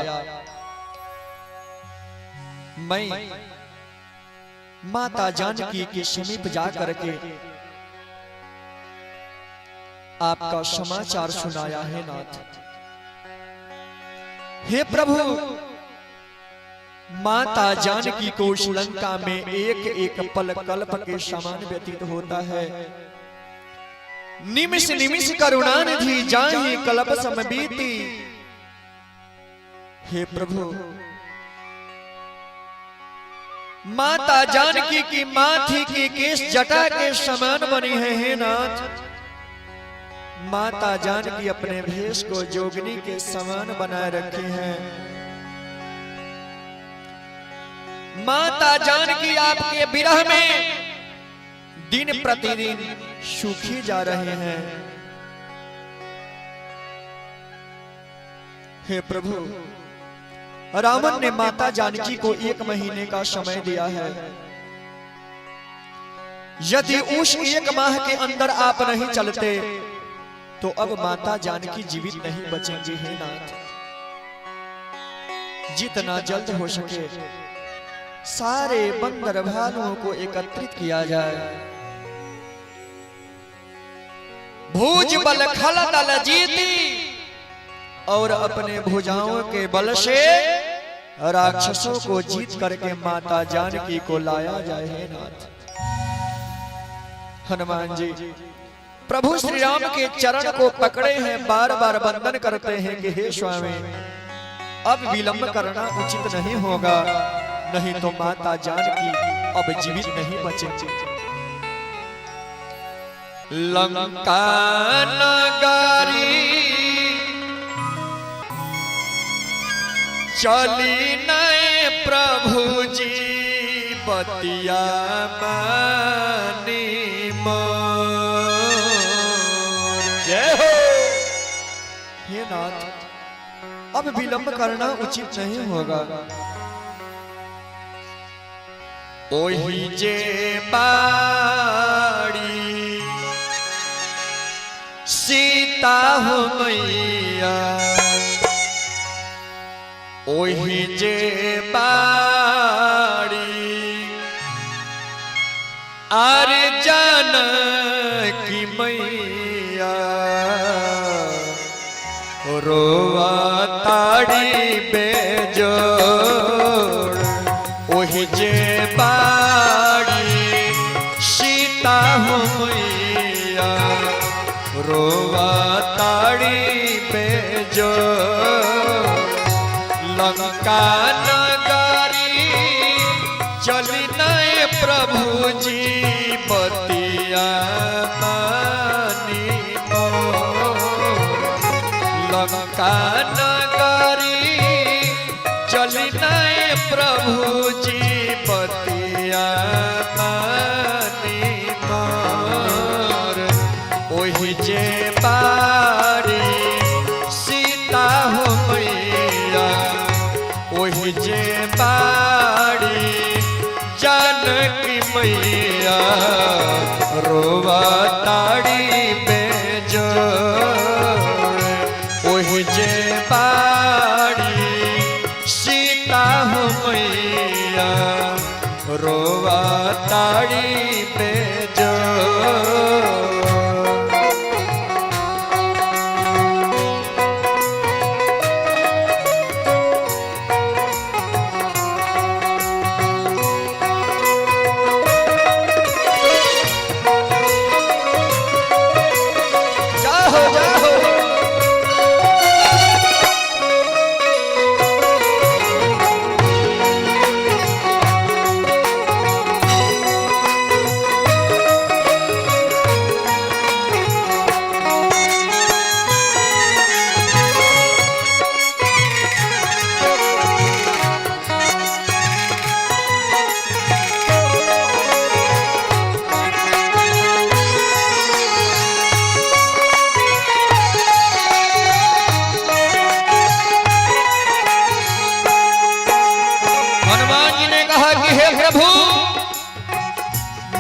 मैं माता जानकी के समीप जाकर के आपका समाचार सुनाया है नाथ। हे प्रभु, माता जानकी को उस लंका में एक एक पल कल्प के समान व्यतीत होता है। निमिष निमिष करुणा निधि जाहि कल्प सम बीती। हे प्रभु, माता जानकी की माथी की केश जटा के समान बनी है हे नाथ। माता जानकी अपने भेष को जोगनी के समान बनाए रखी हैं। माता जानकी आपके विरह में दिन प्रतिदिन सूखी जा रहे हैं। हे प्रभु, रावण ने माता जानकी को 1 महीने का समय दिया है। यदि उस 1 माह के अंदर आप नहीं चलते तो अब माता जानकी जीवित नहीं बचेंगी हे नाथ। जितना जल्द हो सके सारे बंदर भालुओं को एकत्रित किया जाए। भुज बल खल दल जीती, और अपने भुजाओं के बल से राक्षसों को जीत करके माता जानकी को लाया जाए हे नाथ। हनुमान जी प्रभु श्री राम के चरण को पकड़े हैं, बार बार वंदन करते हैं कि हे स्वामी, अब विलंब करना उचित नहीं होगा, नहीं तो माता जानकी अब जीवित नहीं बचेंगी। लंका नगरी चली नए प्रभु जी, बतिया मानी मोर। जय हो। हे नाथ, अब विलंब करना उचित नहीं होगा। ओही जे बाड़ी सीता हो मैया, ओही जे बाड़ी अरे जानकी मैया, रोवा ताड़ी बेजोड़, ओही जे बाड़ी जो लंका नगरी चली नए प्रभु जी बतिया मानी लंका नगरी चली नए प्रभु जी बतिया मानी मोर ओहि जे बारी सीता हो मैया ओहि जे बारी जानकी मैया रोवा ताड़ी बेजोर ओहि जे बारी सीता हो मैया रोवा ताड़ी बेजोर।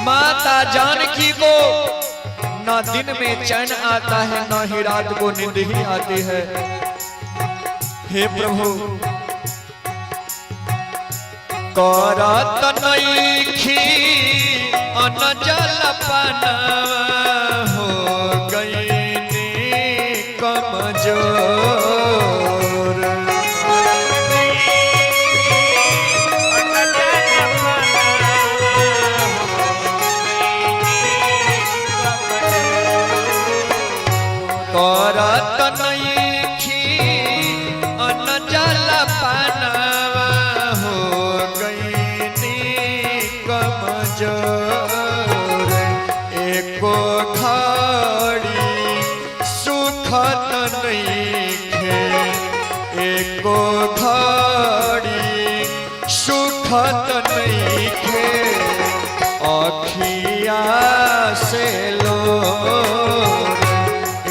माता जानकी को न दिन में चैन आता है न ही रात को नींद ही आती है। हे प्रभु करत नईखी अन्न जल पाना हो गईनी कमजोर करत नईखी अन्न जल पानवा हो गईनी कमजोर एको घड़ी सुखत नईखे एको घड़ी सुखत नईखे अखिया से लो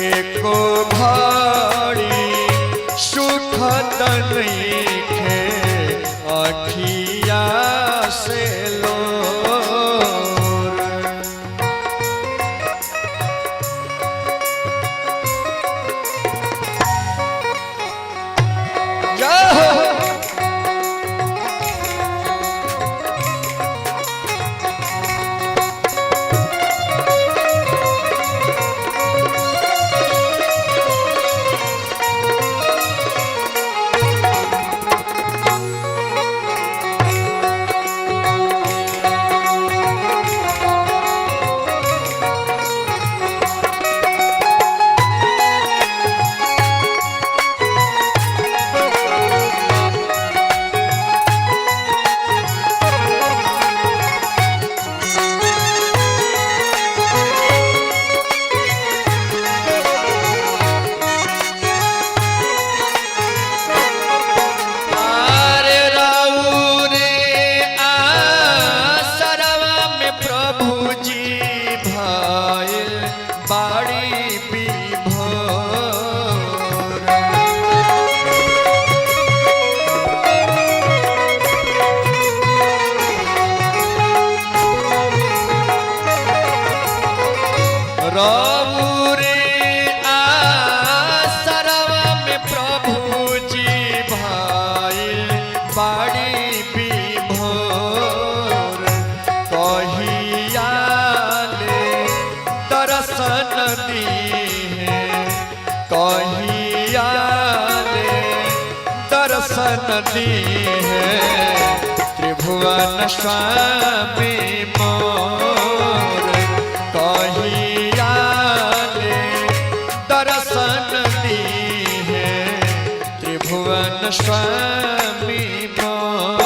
एको घड़ी सुखत नईखे अखिया से लोर। नदी है त्रिभुवन स्वामी मोर कहिया ले दर्शन दी है त्रिभुवन स्वामी मोर।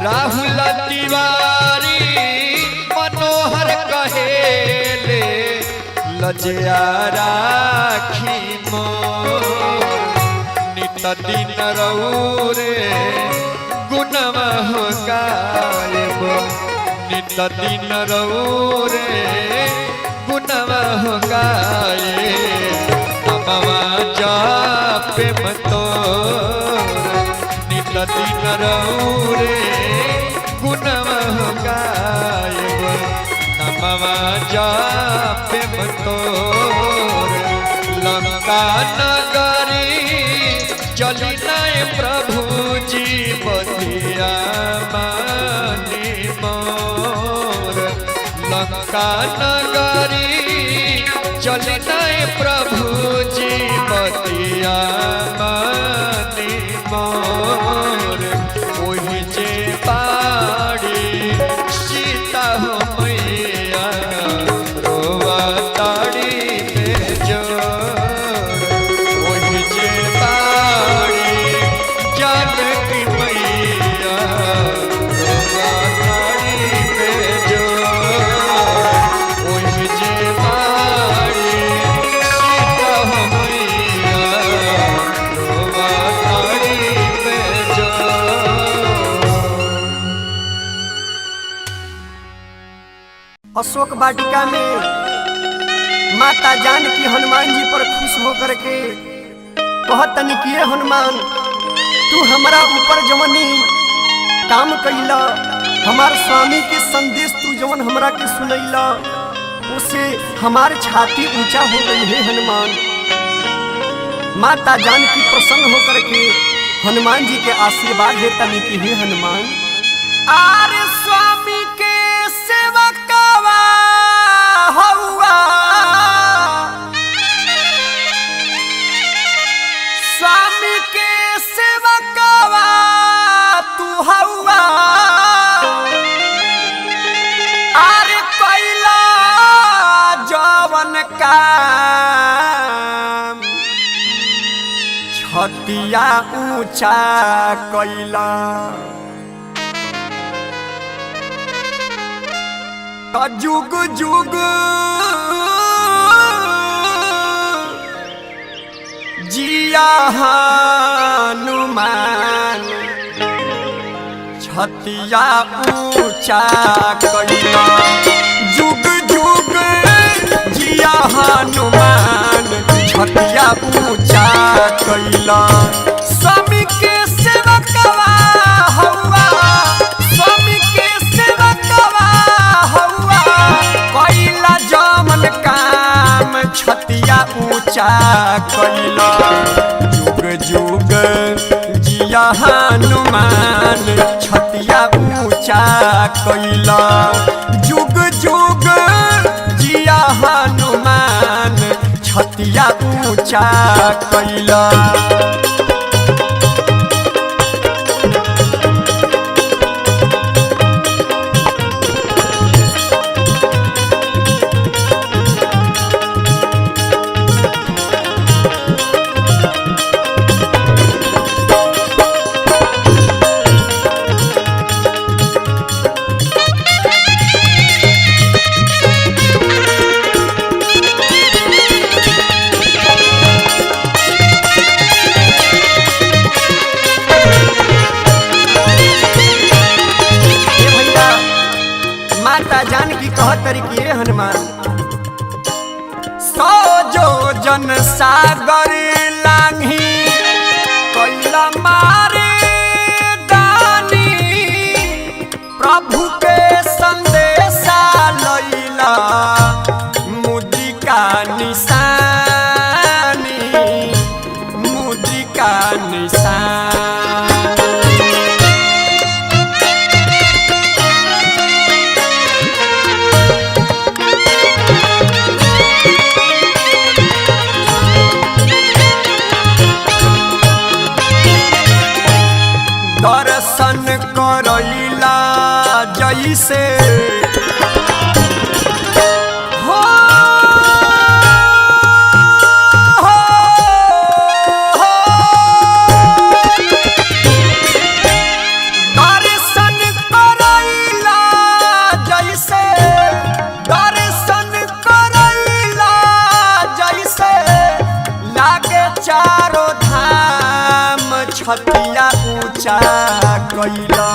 राहुल तिवारी मनोहर कहेले लजया राखी मोर। नित दिन रौरे गुणवा हो गायब, नित दिन रौरे गुणवा हो गाये। नमवा जापे मतोर नित दिन रौरे गुणवा हो गायब। नमवा जापे मतोर लंका नगरी चली नय प्रभु जी बतिया मानी मोर। लंका नगरी चली नय प्रभु जी बतिया मानी मोर। ओहि जे पाड़ी सीता हो मैया रोवा ताड़ी में जोर। ओहि जे पाड़ी जानकी मैया रोवा ताड़ी में जोर। ओहि जे पाड़ी सीता हो मैया रोवा ताड़ी में जोर। अशोक वाटिका में माता जानकी हनुमान जी पर खुश होकर के कहतनी कि हे हनुमान, तू हमारा ऊपर जवनी काम कैला, हमार स्वामी के संदेश तू जवन हमरा के सुनैला, उससे हमार छाती ऊंचा हो गई है हनुमान। माता जानकी प्रसन्न होकर के हनुमान जी के आशीर्वाद देता कि हे हनुमान, आरे स्वामी के सेवकवा हौवा, स्वामी के सेवकवा तू हौवा। आरे कैला जवन काम छतिया ऊंचा कैला। जुग जुग जिया हनुमान छतिया ऊंचा कैला। जुग जुग जिया हनुमान छतिया ऊंचा कैला। स्वामी के सेवकवा हौवा, स्वामी के सेवकवा हौवा। कैला जमन काम छतिया ऊंचा कैला। जुग जुग जिया हनुमान छतिया ऊंचा कैला। जुग जुग जिया हनुमान छतिया ऊंचा कैला। तरीके हनुमान सौ जो जन सागर लांघी कैला मारे दानी प्रभु के संदेशा लैला मुद्रिका निशानी मुद्रिका निशानी दर्शन करैला जैसे हो दर्शन करैला जैसे दर्शन करैला जैसे लागे चारों धाम छतिया ऊंचा कैला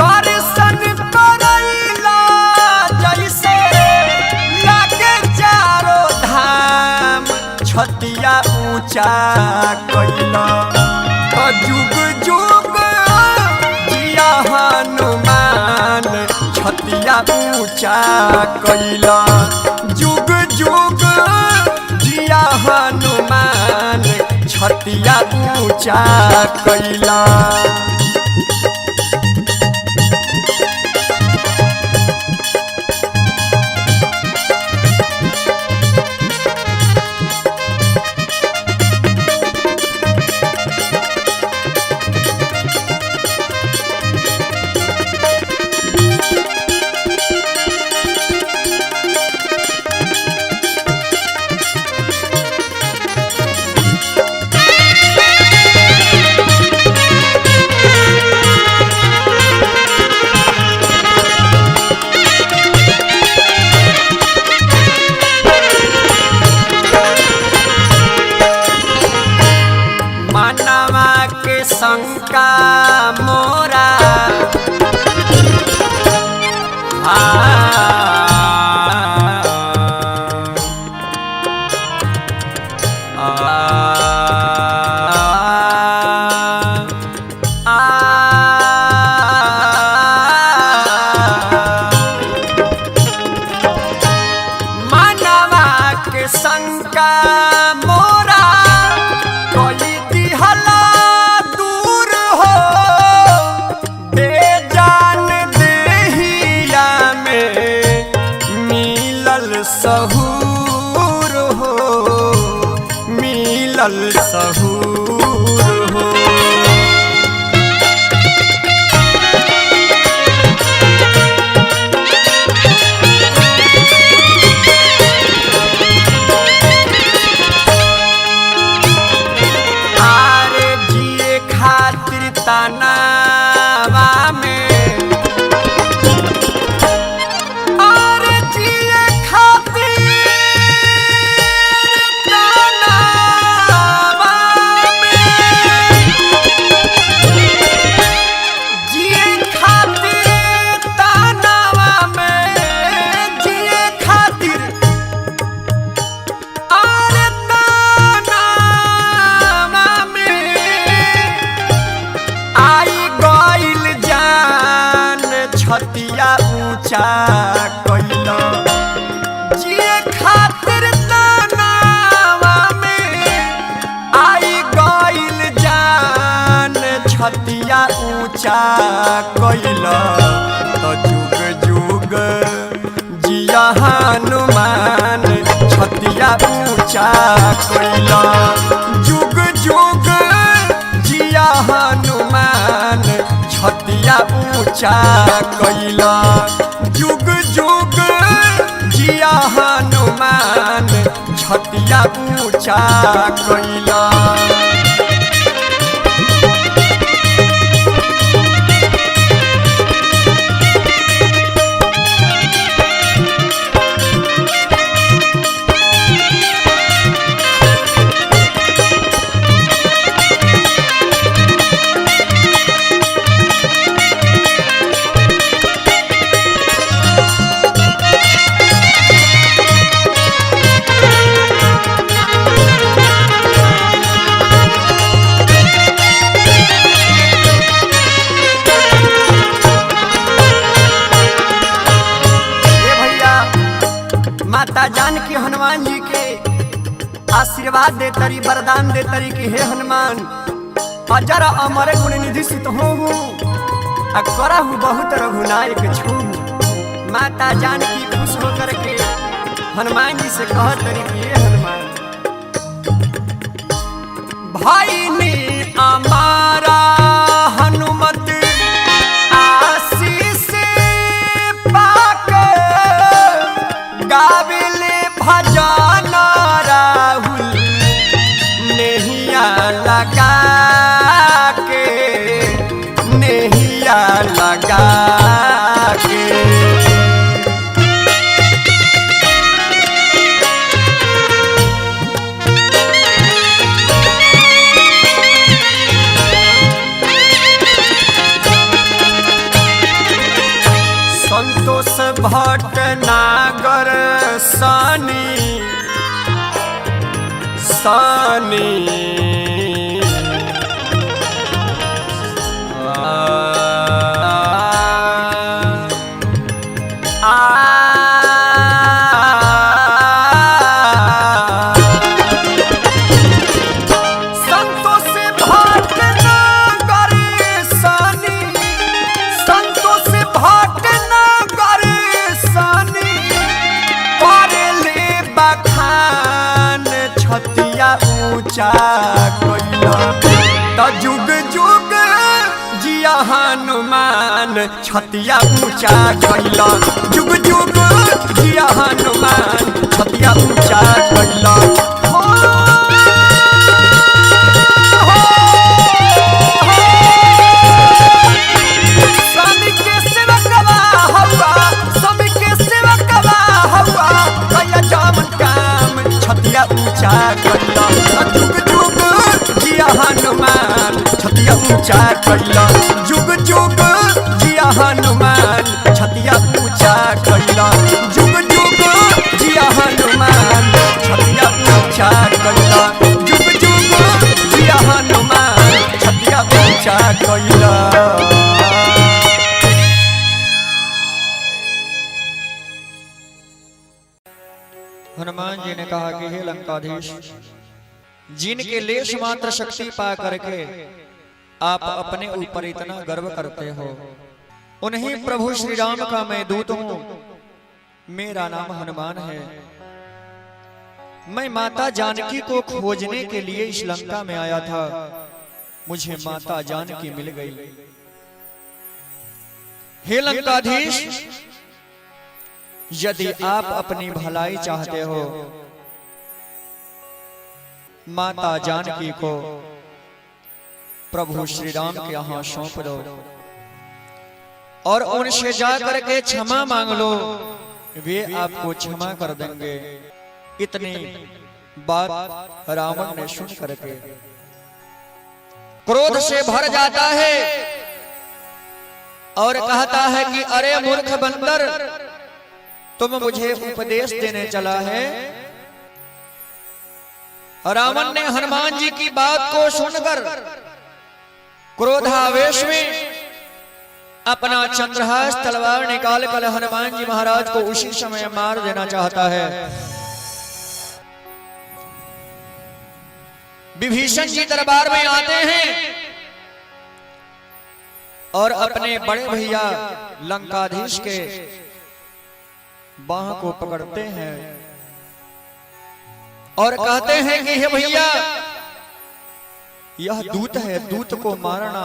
दर्शन करैला जैसे लागे चारों धाम छतिया ऊंचा कैला जुग जुग जिया हनुमान छतिया ऊंचा कैला जुग जुग जिया हनुमान छतिया ऊंचा कैला मानवा के शंका मोरा मानवा के शंका मोरा कोई दिहला दूर हो बेजान देहिया में मिलल सहूर हो मिलल सहूर हो तनावा में और जिए खातिर तनावा में जिए खातिर तनावा में जिए खातिर और तनावा में आई गइल जान छतिया ऊंचा कैला जिए खातिर तनावा में आई गइल जान छतिया ऊंचा कैला तो जुग जुग जिया हनुमान छतिया ऊंचा कैला जुग जुग जिया हनुमान छतिया ऊंचा कैला जुग जुग जिया हनुमान छतिया ऊंचा कैला हनुमान जी के आशीर्वाद दे तरी, वरदान दे तरी कि हे हनुमान अजर अमर गुण निधि सित हो करहु बहुत रघुनायक छू। माता जानकी खुश होकर के हनुमान जी से कह तरी कि हे हनुमान भाई ने हमारा हनुमत आशीष पाके गाविले भजन राहुल नैया लगा के, नैया लगा के। संतोष भटनागर सानी सानी ऊंचा कोइला त जुग जुग जिया हनुमान छतिया ऊंचा कोइला, जुग जुग जिया हनुमान छतिया ऊंचा कोइला। स्वामी के सेवकवा हवा, स्वामी के सेवकवा हवा कया जामन काम छतिया ऊंचा कोइला, जुग जुग जिया हनुमान छतिया ऊंचा कोइला, जुग जुग जिया हनुमान छतिया ऊंचा कोइला, जुग जुग जिया हनुमान छतिया ऊंचा कोइला, जुग जुग जिया हनुमान छतिया ऊंचा कोइला। हनुमान जी ने कहा कि हे लंकाधीश, जिनके लेश मात्र शक्ति पा करके आप अपने ऊपर इतना गर्व करते हो, उन्हीं प्रभु श्री राम का मैं दूत हूं। मेरा नाम हनुमान है। मैं माता जानकी को खोजने के लिए इस लंका में आया था। मुझे माता जानकी मिल गई। हे लंकाधीश, यदि आप अपनी भलाई चाहते हो, माता जानकी को प्रभु श्री राम के यहाँ सौंप दो और उनसे जाकर के क्षमा मांग लो, वे आपको क्षमा कर देंगे। इतनी बात रावण ने सुन करके क्रोध से भर जाता है और कहता है कि अरे मूर्ख बंदर, तुम मुझे उपदेश देने चला है। रावण ने हनुमान जी की बात को सुनकर क्रोधावेश में अपना चंद्रहास तलवार निकाल कर हनुमान जी महाराज को उसी समय मार देना चाहता है। विभीषण जी दरबार में आते हैं और अपने बड़े भैया लंकाधीश के बाह को पकड़ते हैं और कहते हैं कि हे भैया, यह दूत है, दूत को मारना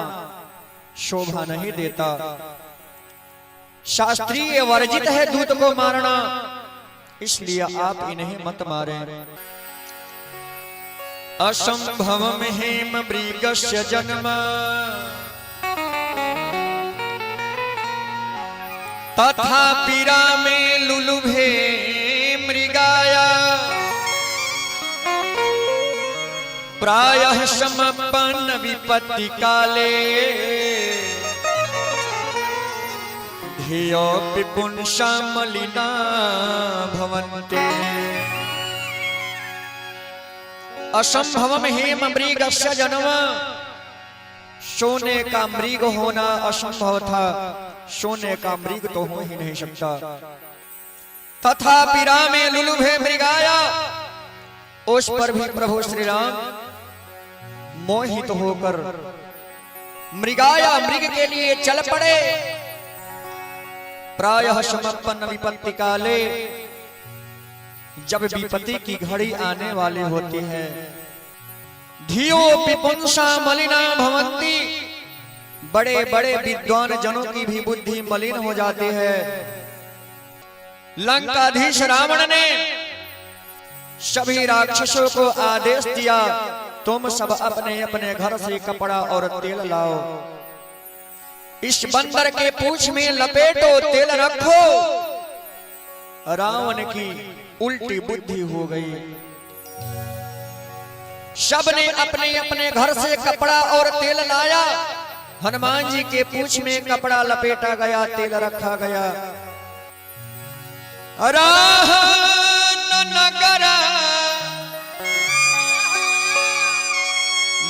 शोभा नहीं देता, शास्त्रीय वर्जित है दूत को मारना, इसलिए आप इन्हें मत मारें। असंभवम हेम मृगस्य जन्म तथापि रामे लुलुभे मृगाया प्रायः समपन्न विपत्ति काले धियोऽपि पुंसां मलिना भवन्ते। असंभवम हेम मृगस्य जन्म, सोने का मृग होना असंभव था, सोने का मृग तो हो ही नहीं सकता। तथापि रामे लुलुभे मृगाया, उस पर भी प्रभु श्री राम मोहित होकर मृगाया मृग के लिए चल पड़े। प्रायः समपन्न विपत्ति काले, जब विपत्ति की घड़ी आने वाली होती है, धियो पिपुंसा मलिना भवंती, बड़े बड़े विद्वान जनों की भी बुद्धि मलिन हो जाती है। लंकाधीश रावण ने सभी राक्षसों को आदेश दिया, तुम सब अपने अपने घर से कपड़ा और तेल लाओ, इस बंदर के पूंछ में लपेटो, तेल रखो। रावण की उल्टी बुद्धि हो गई। सबने अपने अपने घर से कपड़ा और तेल लाया। हनुमान जी के पूंछ में कपड़ा लपेटा गया, तेल रखा गया। नगर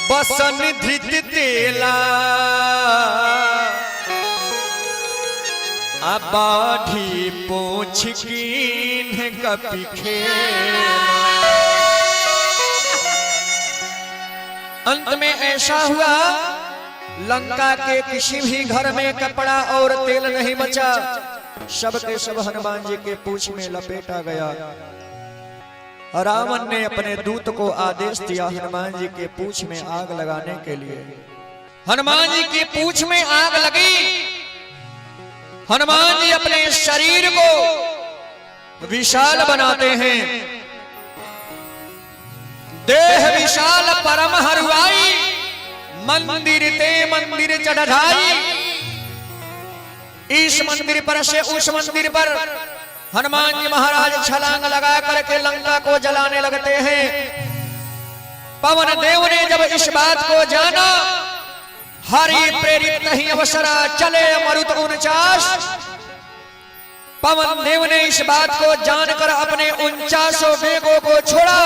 बसन धृत तेला, बाढ़ी पूछ कीन कपि खेला। अंत में ऐसा हुआ, लंका के किसी भी घर में कपड़ा और तेल नहीं बचा, सब के सब हनुमान जी के पूंछ में लपेटा गया। रावण ने अपने दूत को आदेश दिया हनुमान जी के पूंछ में आग लगाने के लिए। हनुमान जी की पूंछ में आग लगी। हनुमान जी अपने शरीर को विशाल बनाते हैं। देह विशाल परम हरुआई, मंदिर ते मंदिर चढ़ाई। इस मंदिर पर से उस मंदिर पर हनुमान जी महाराज छलांग लगा करके लंका को जलाने लगते हैं। पवन देव ने जब इस बात को जाना, हरि प्रेरित नहीं अवसरा चले मरुत 49। पवन देव ने इस बात को जानकर अपने 49 वेगों को छोड़ा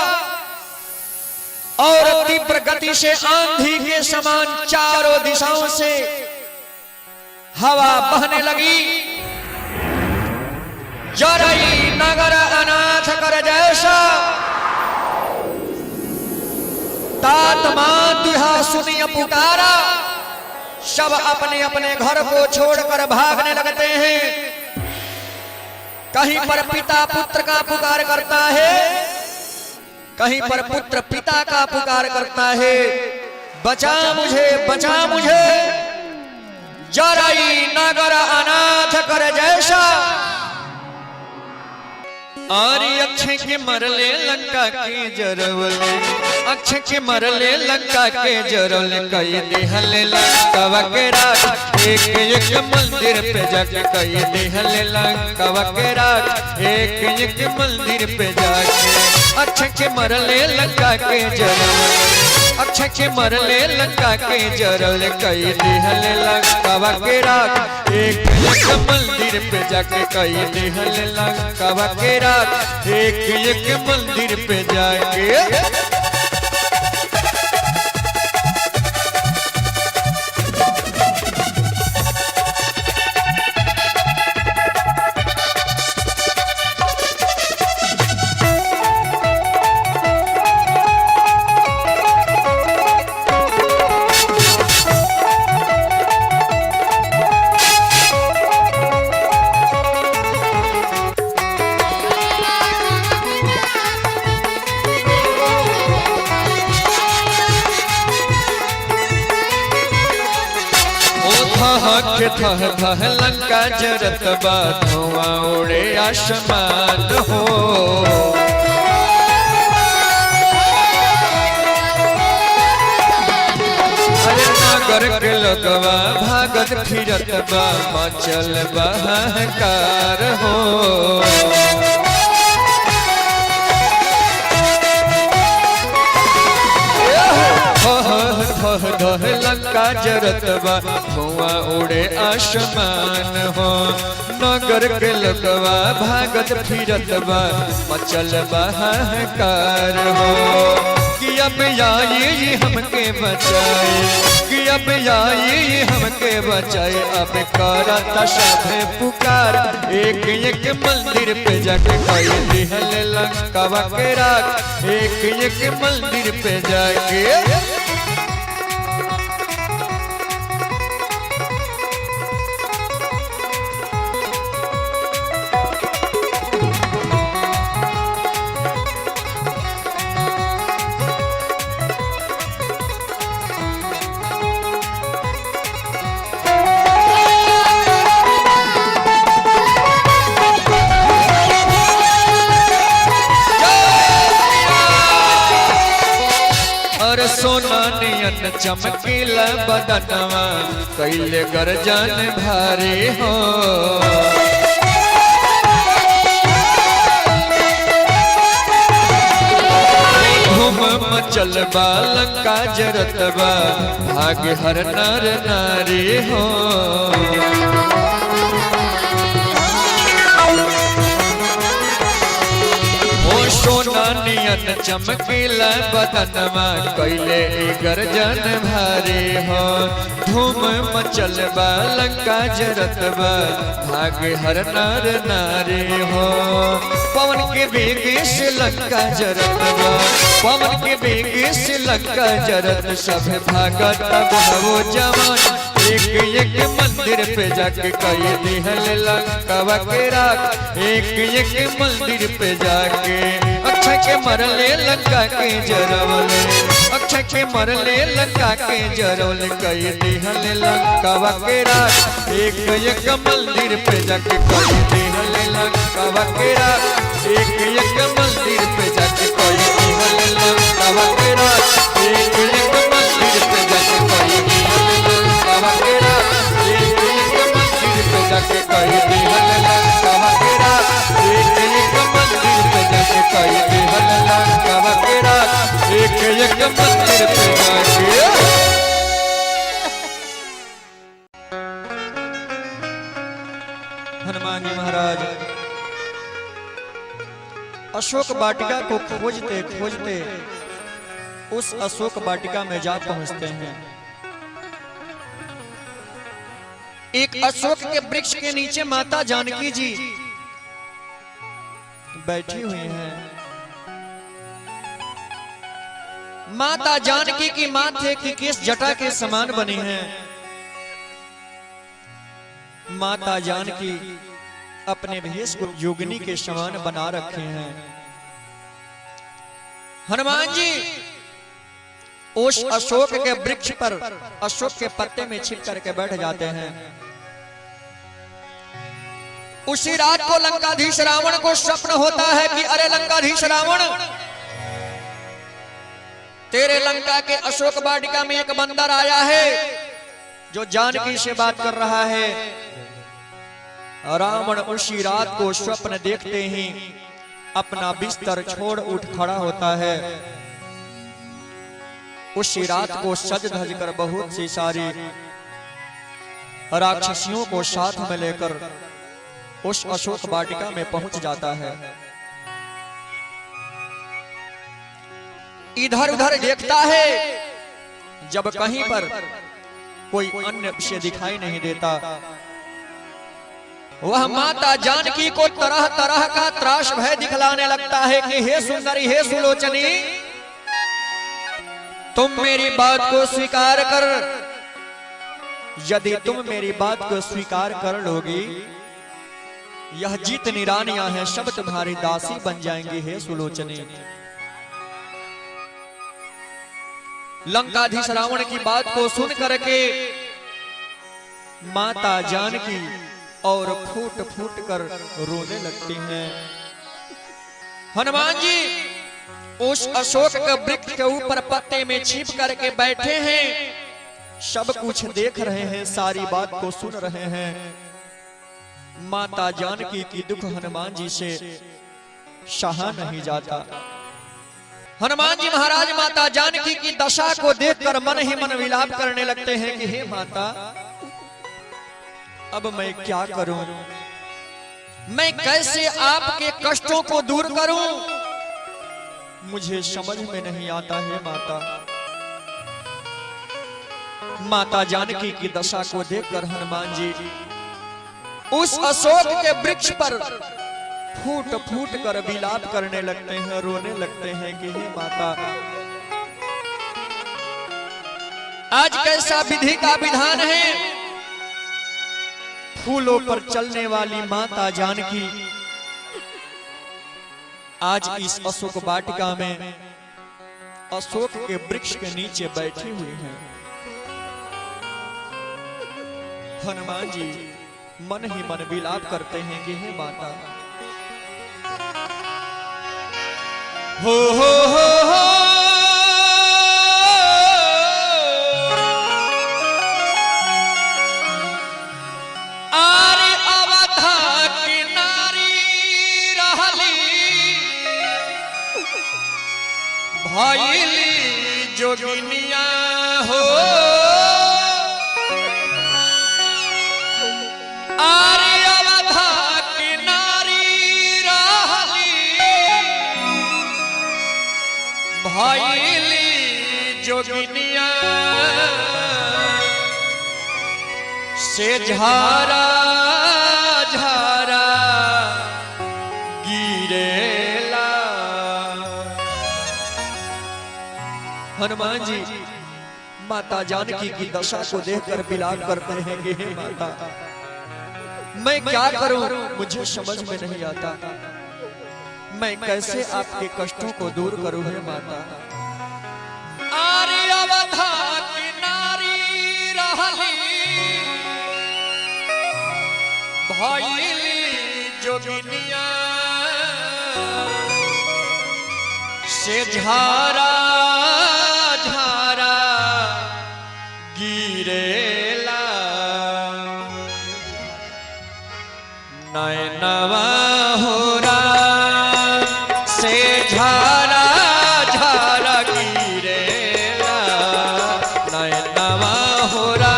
और तीव्र गति से आंधी के समान चारों दिशाओं से हवा बहने लगी। जरई नगर अनाथ कर जैसा, तात मां दुहा सुनिय पुकारा। सब अपने अपने घर को छोड़कर भागने लगते हैं। कहीं पर पिता पुत्र का पुकार करता है, कहीं पर पुत्र पिता का पुकार करता है, बचा मुझे बचा मुझे। जरई नगर अनाथ कर जैसा, आरी अक्षय के मरले लंका के जरवले, अक्षय के मरले लंका के जरवले। कई देहले लंका के राज, एक एक मंदिर पे जाके। कई देहले लंका के राज, एक एक मंदिर पे जाके। अक्षय के मरले लंका के जरवले, अक्षय के मरले लंका के जरवले। कई देहले लंका के राज, एक एक मंदिर पे जाके। कई देहले लंका के राज, एक एक मंदिर पे जाके। थह थह लंका जरत बा, धुआं उड़े आसमान हो। अरे नगर के लोगवा भागत फिरत बा, मचल बहाकार हो। धह लंका जरत बा, धुआं उड़े आसमान हो। नगर के लोगवा भागत फिरत बा, मचल बहाकार हो। किया अब आई हमके बचाए, कि अब आई हमके बचाए। अब करता सभे पुकार, एक एक मंदिर पे जाके कई दिहल लंकावा के राख, एक एक मंदिर पे जाके। सोना नियन चमकीला बदनवा, कैले गर्जन भारी हो। धूम मचल बा लंका जरतबा, भाग्य हर नर नारी हो। सोना नियन चमकीला बदनवा, कैले गर्जन भारी हो। धूम मचल बा लंका जरतबा, भाग्य हर नर नारी हो। पवन के बेग से लंका जरतबा, पवन के बेग से लंका जरत, सब भागत भवो जवान। एक एक मंदिर पे जाके कई दिहल लंकावा के राख, एक एक मंदिर पे जाके। अक्षय के मरले लंका के जरवले, अक्षय के मरले लंका के जरवले, कई दिहल लंकावा के राख, एक एक मंदिर पे जाके कई दिहल लंकावा के राख, एक एक मंदिर पे जाके कई दिहल लंकावा के राख, एक एक मंदिर पे जाके कई दिहल लंकावा के राख, एक एक मंदिर पे जाके कई दिहल लंकावा के राख, एक एक मंदिर पे जाके कई दिहल लंकावा के राख, एक एक मंदिर पे जाके। हनुमान जी महाराज अशोक वाटिका को खोजते खोजते उस अशोक वाटिका में जा पहुंचते हैं। एक अशोक के वृक्ष के नीचे माता जानकी जी बैठी हुई हैं। माता जानकी की माथे की केस जटा के समान बनी हैं। माता जानकी अपने भेष को योगिनी के समान बना रखे हैं। हनुमान जी उस अशोक के वृक्ष पर अशोक के पत्ते में छिप करके बैठ जाते हैं। उसी रात को लंकाधीश रावण को स्वप्न होता है कि अरे लंकाधीश रावण, तेरे लंका के अशोक वाटिका में एक बंदर आया है जो जानकी से बात कर रहा है। रावण उसी रात को स्वप्न देखते ही अपना बिस्तर छोड़ उठ खड़ा होता है। उसी रात को सज धज कर बहुत सी सारी राक्षसियों को साथ में लेकर उस अशोक वाटिका में पहुंच जाता है। इधर उधर देखता है, जब कहीं पर कोई अन्य विषय दिखाई नहीं देता, वह माता जानकी को तरह तरह का त्रास भय दिखलाने लगता है कि हे सुंदरी, हे सुलोचनी, तुम मेरी बात को स्वीकार कर। यदि तुम मेरी बात को स्वीकार कर लोगी, यह जितनी रानियां हैं सब तुम्हारी दासी बन जाएंगी। हे सुलोचनी, लंकाधीश रावण की बात को सुन करके माता जानकी और फूट फूट कर रोने लगती हैं। हनुमान जी उस अशोक के वृक्ष के ऊपर पत्ते में छिप करके बैठे हैं, सब कुछ देख रहे हैं, सारी बात को सुन रहे हैं। माता जानकी की दुख हनुमान जी से सहा नहीं जाता। हनुमान जी महाराज माता जानकी की दशा को देखकर मन ही मन विलाप करने लगते हैं कि हे माता, अब मैं क्या करूं, मैं कैसे आपके कष्टों को दूर करूं। मुझे समझ में नहीं आता है माता। माता जानकी की दशा को देखकर हनुमान जी उस अशोक के वृक्ष पर फूट फूट कर विलाप करने लगते हैं, रोने लगते हैं कि हे माता, आज कैसा विधि का विधान है। फूलों पर चलने वाली माता जानकी आज इस अशोक वाटिका में अशोक के वृक्ष के नीचे बैठी हुई हैं। हनुमान जी मन ही मन विलाप करते हैं कि हे माता, हो आरे अवधा की नारी रहली भइली जोगिनिया हो। आरे अवधा की नारी रहली भइली जोगिनिया से झारा झारा गिरेला। हनुमान जी माता जानकी की दशा को देखकर विलाप करते हैं कि हे माता, मैं क्या करूं, मुझे समझ में नहीं आता। मैं कैसे आपके कष्टों को दूर करूं हे माता। आरे अवधा की नारी रहली भइली जोगिनिया से झारा झारा गिरेला। नैनवा होरा से झारा झारा गिरेला। नैनवा होरा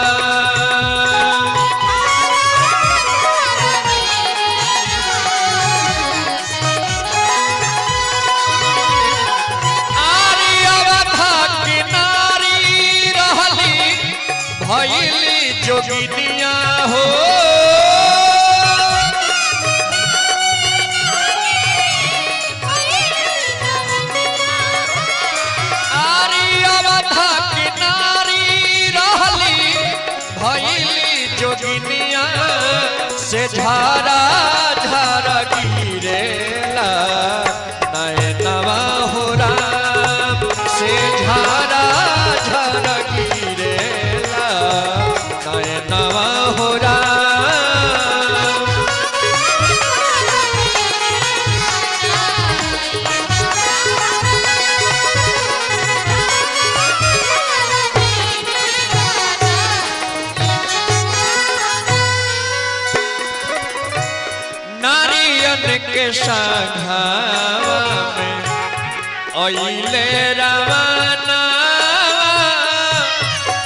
भइली जोगिनिया हो। आरी अवधा की नारी रहली भइली जोगिनिया से झारा झारा गिरेला। नैनवा हो राम से झारा झारा गिरेला। नैनवा हो राम नारियन के संघवा में अइले रवाना।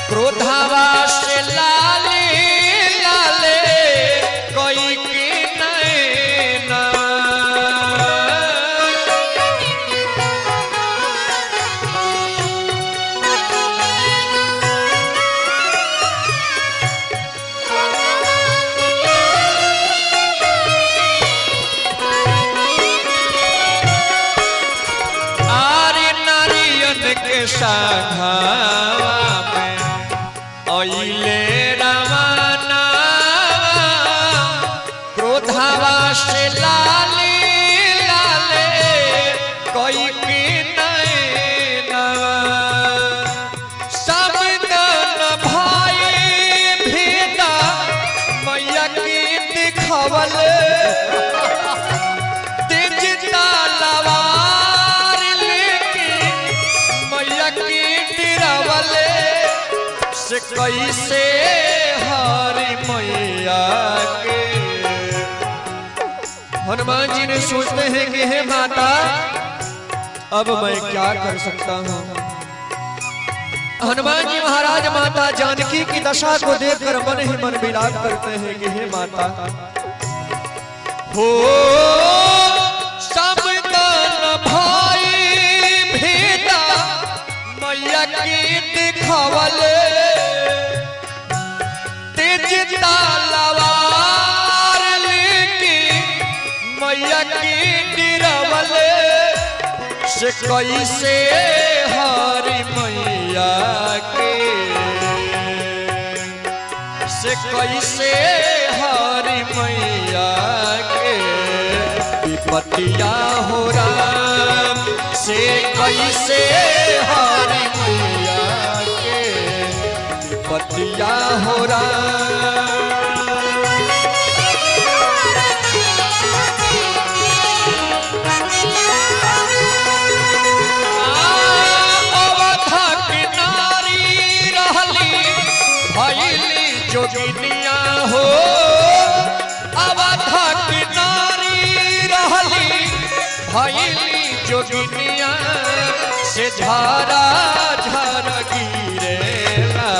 क्रोधवा से लाले लाले कोई की नैना। के संघवा में अइले रवाना। क्रोधवा से लाले लाले कोई की नैना। समदन भाई भीदा मैया की दिखवल। कैसे हरि मैया के। हनुमान जी ने सोचते हैं कि हे माता, अब मैं क्या कर सकता हूँ। हनुमान जी महाराज माता जानकी की दशा को देखकर मन ही मन विलाप करते हैं कि हे माता, हो समदन भाई दिखवले तेज तलवार लेके मैया की गिरवले से कैसे हरि मैया के से कैसे हरि मैया के विपतिया हो राम से कैसे हरि मैया के विपतिया हो राम जोगिनिया हो अवधा की नारी रहली भैली जोगिनिया से झारा झारा गिरेला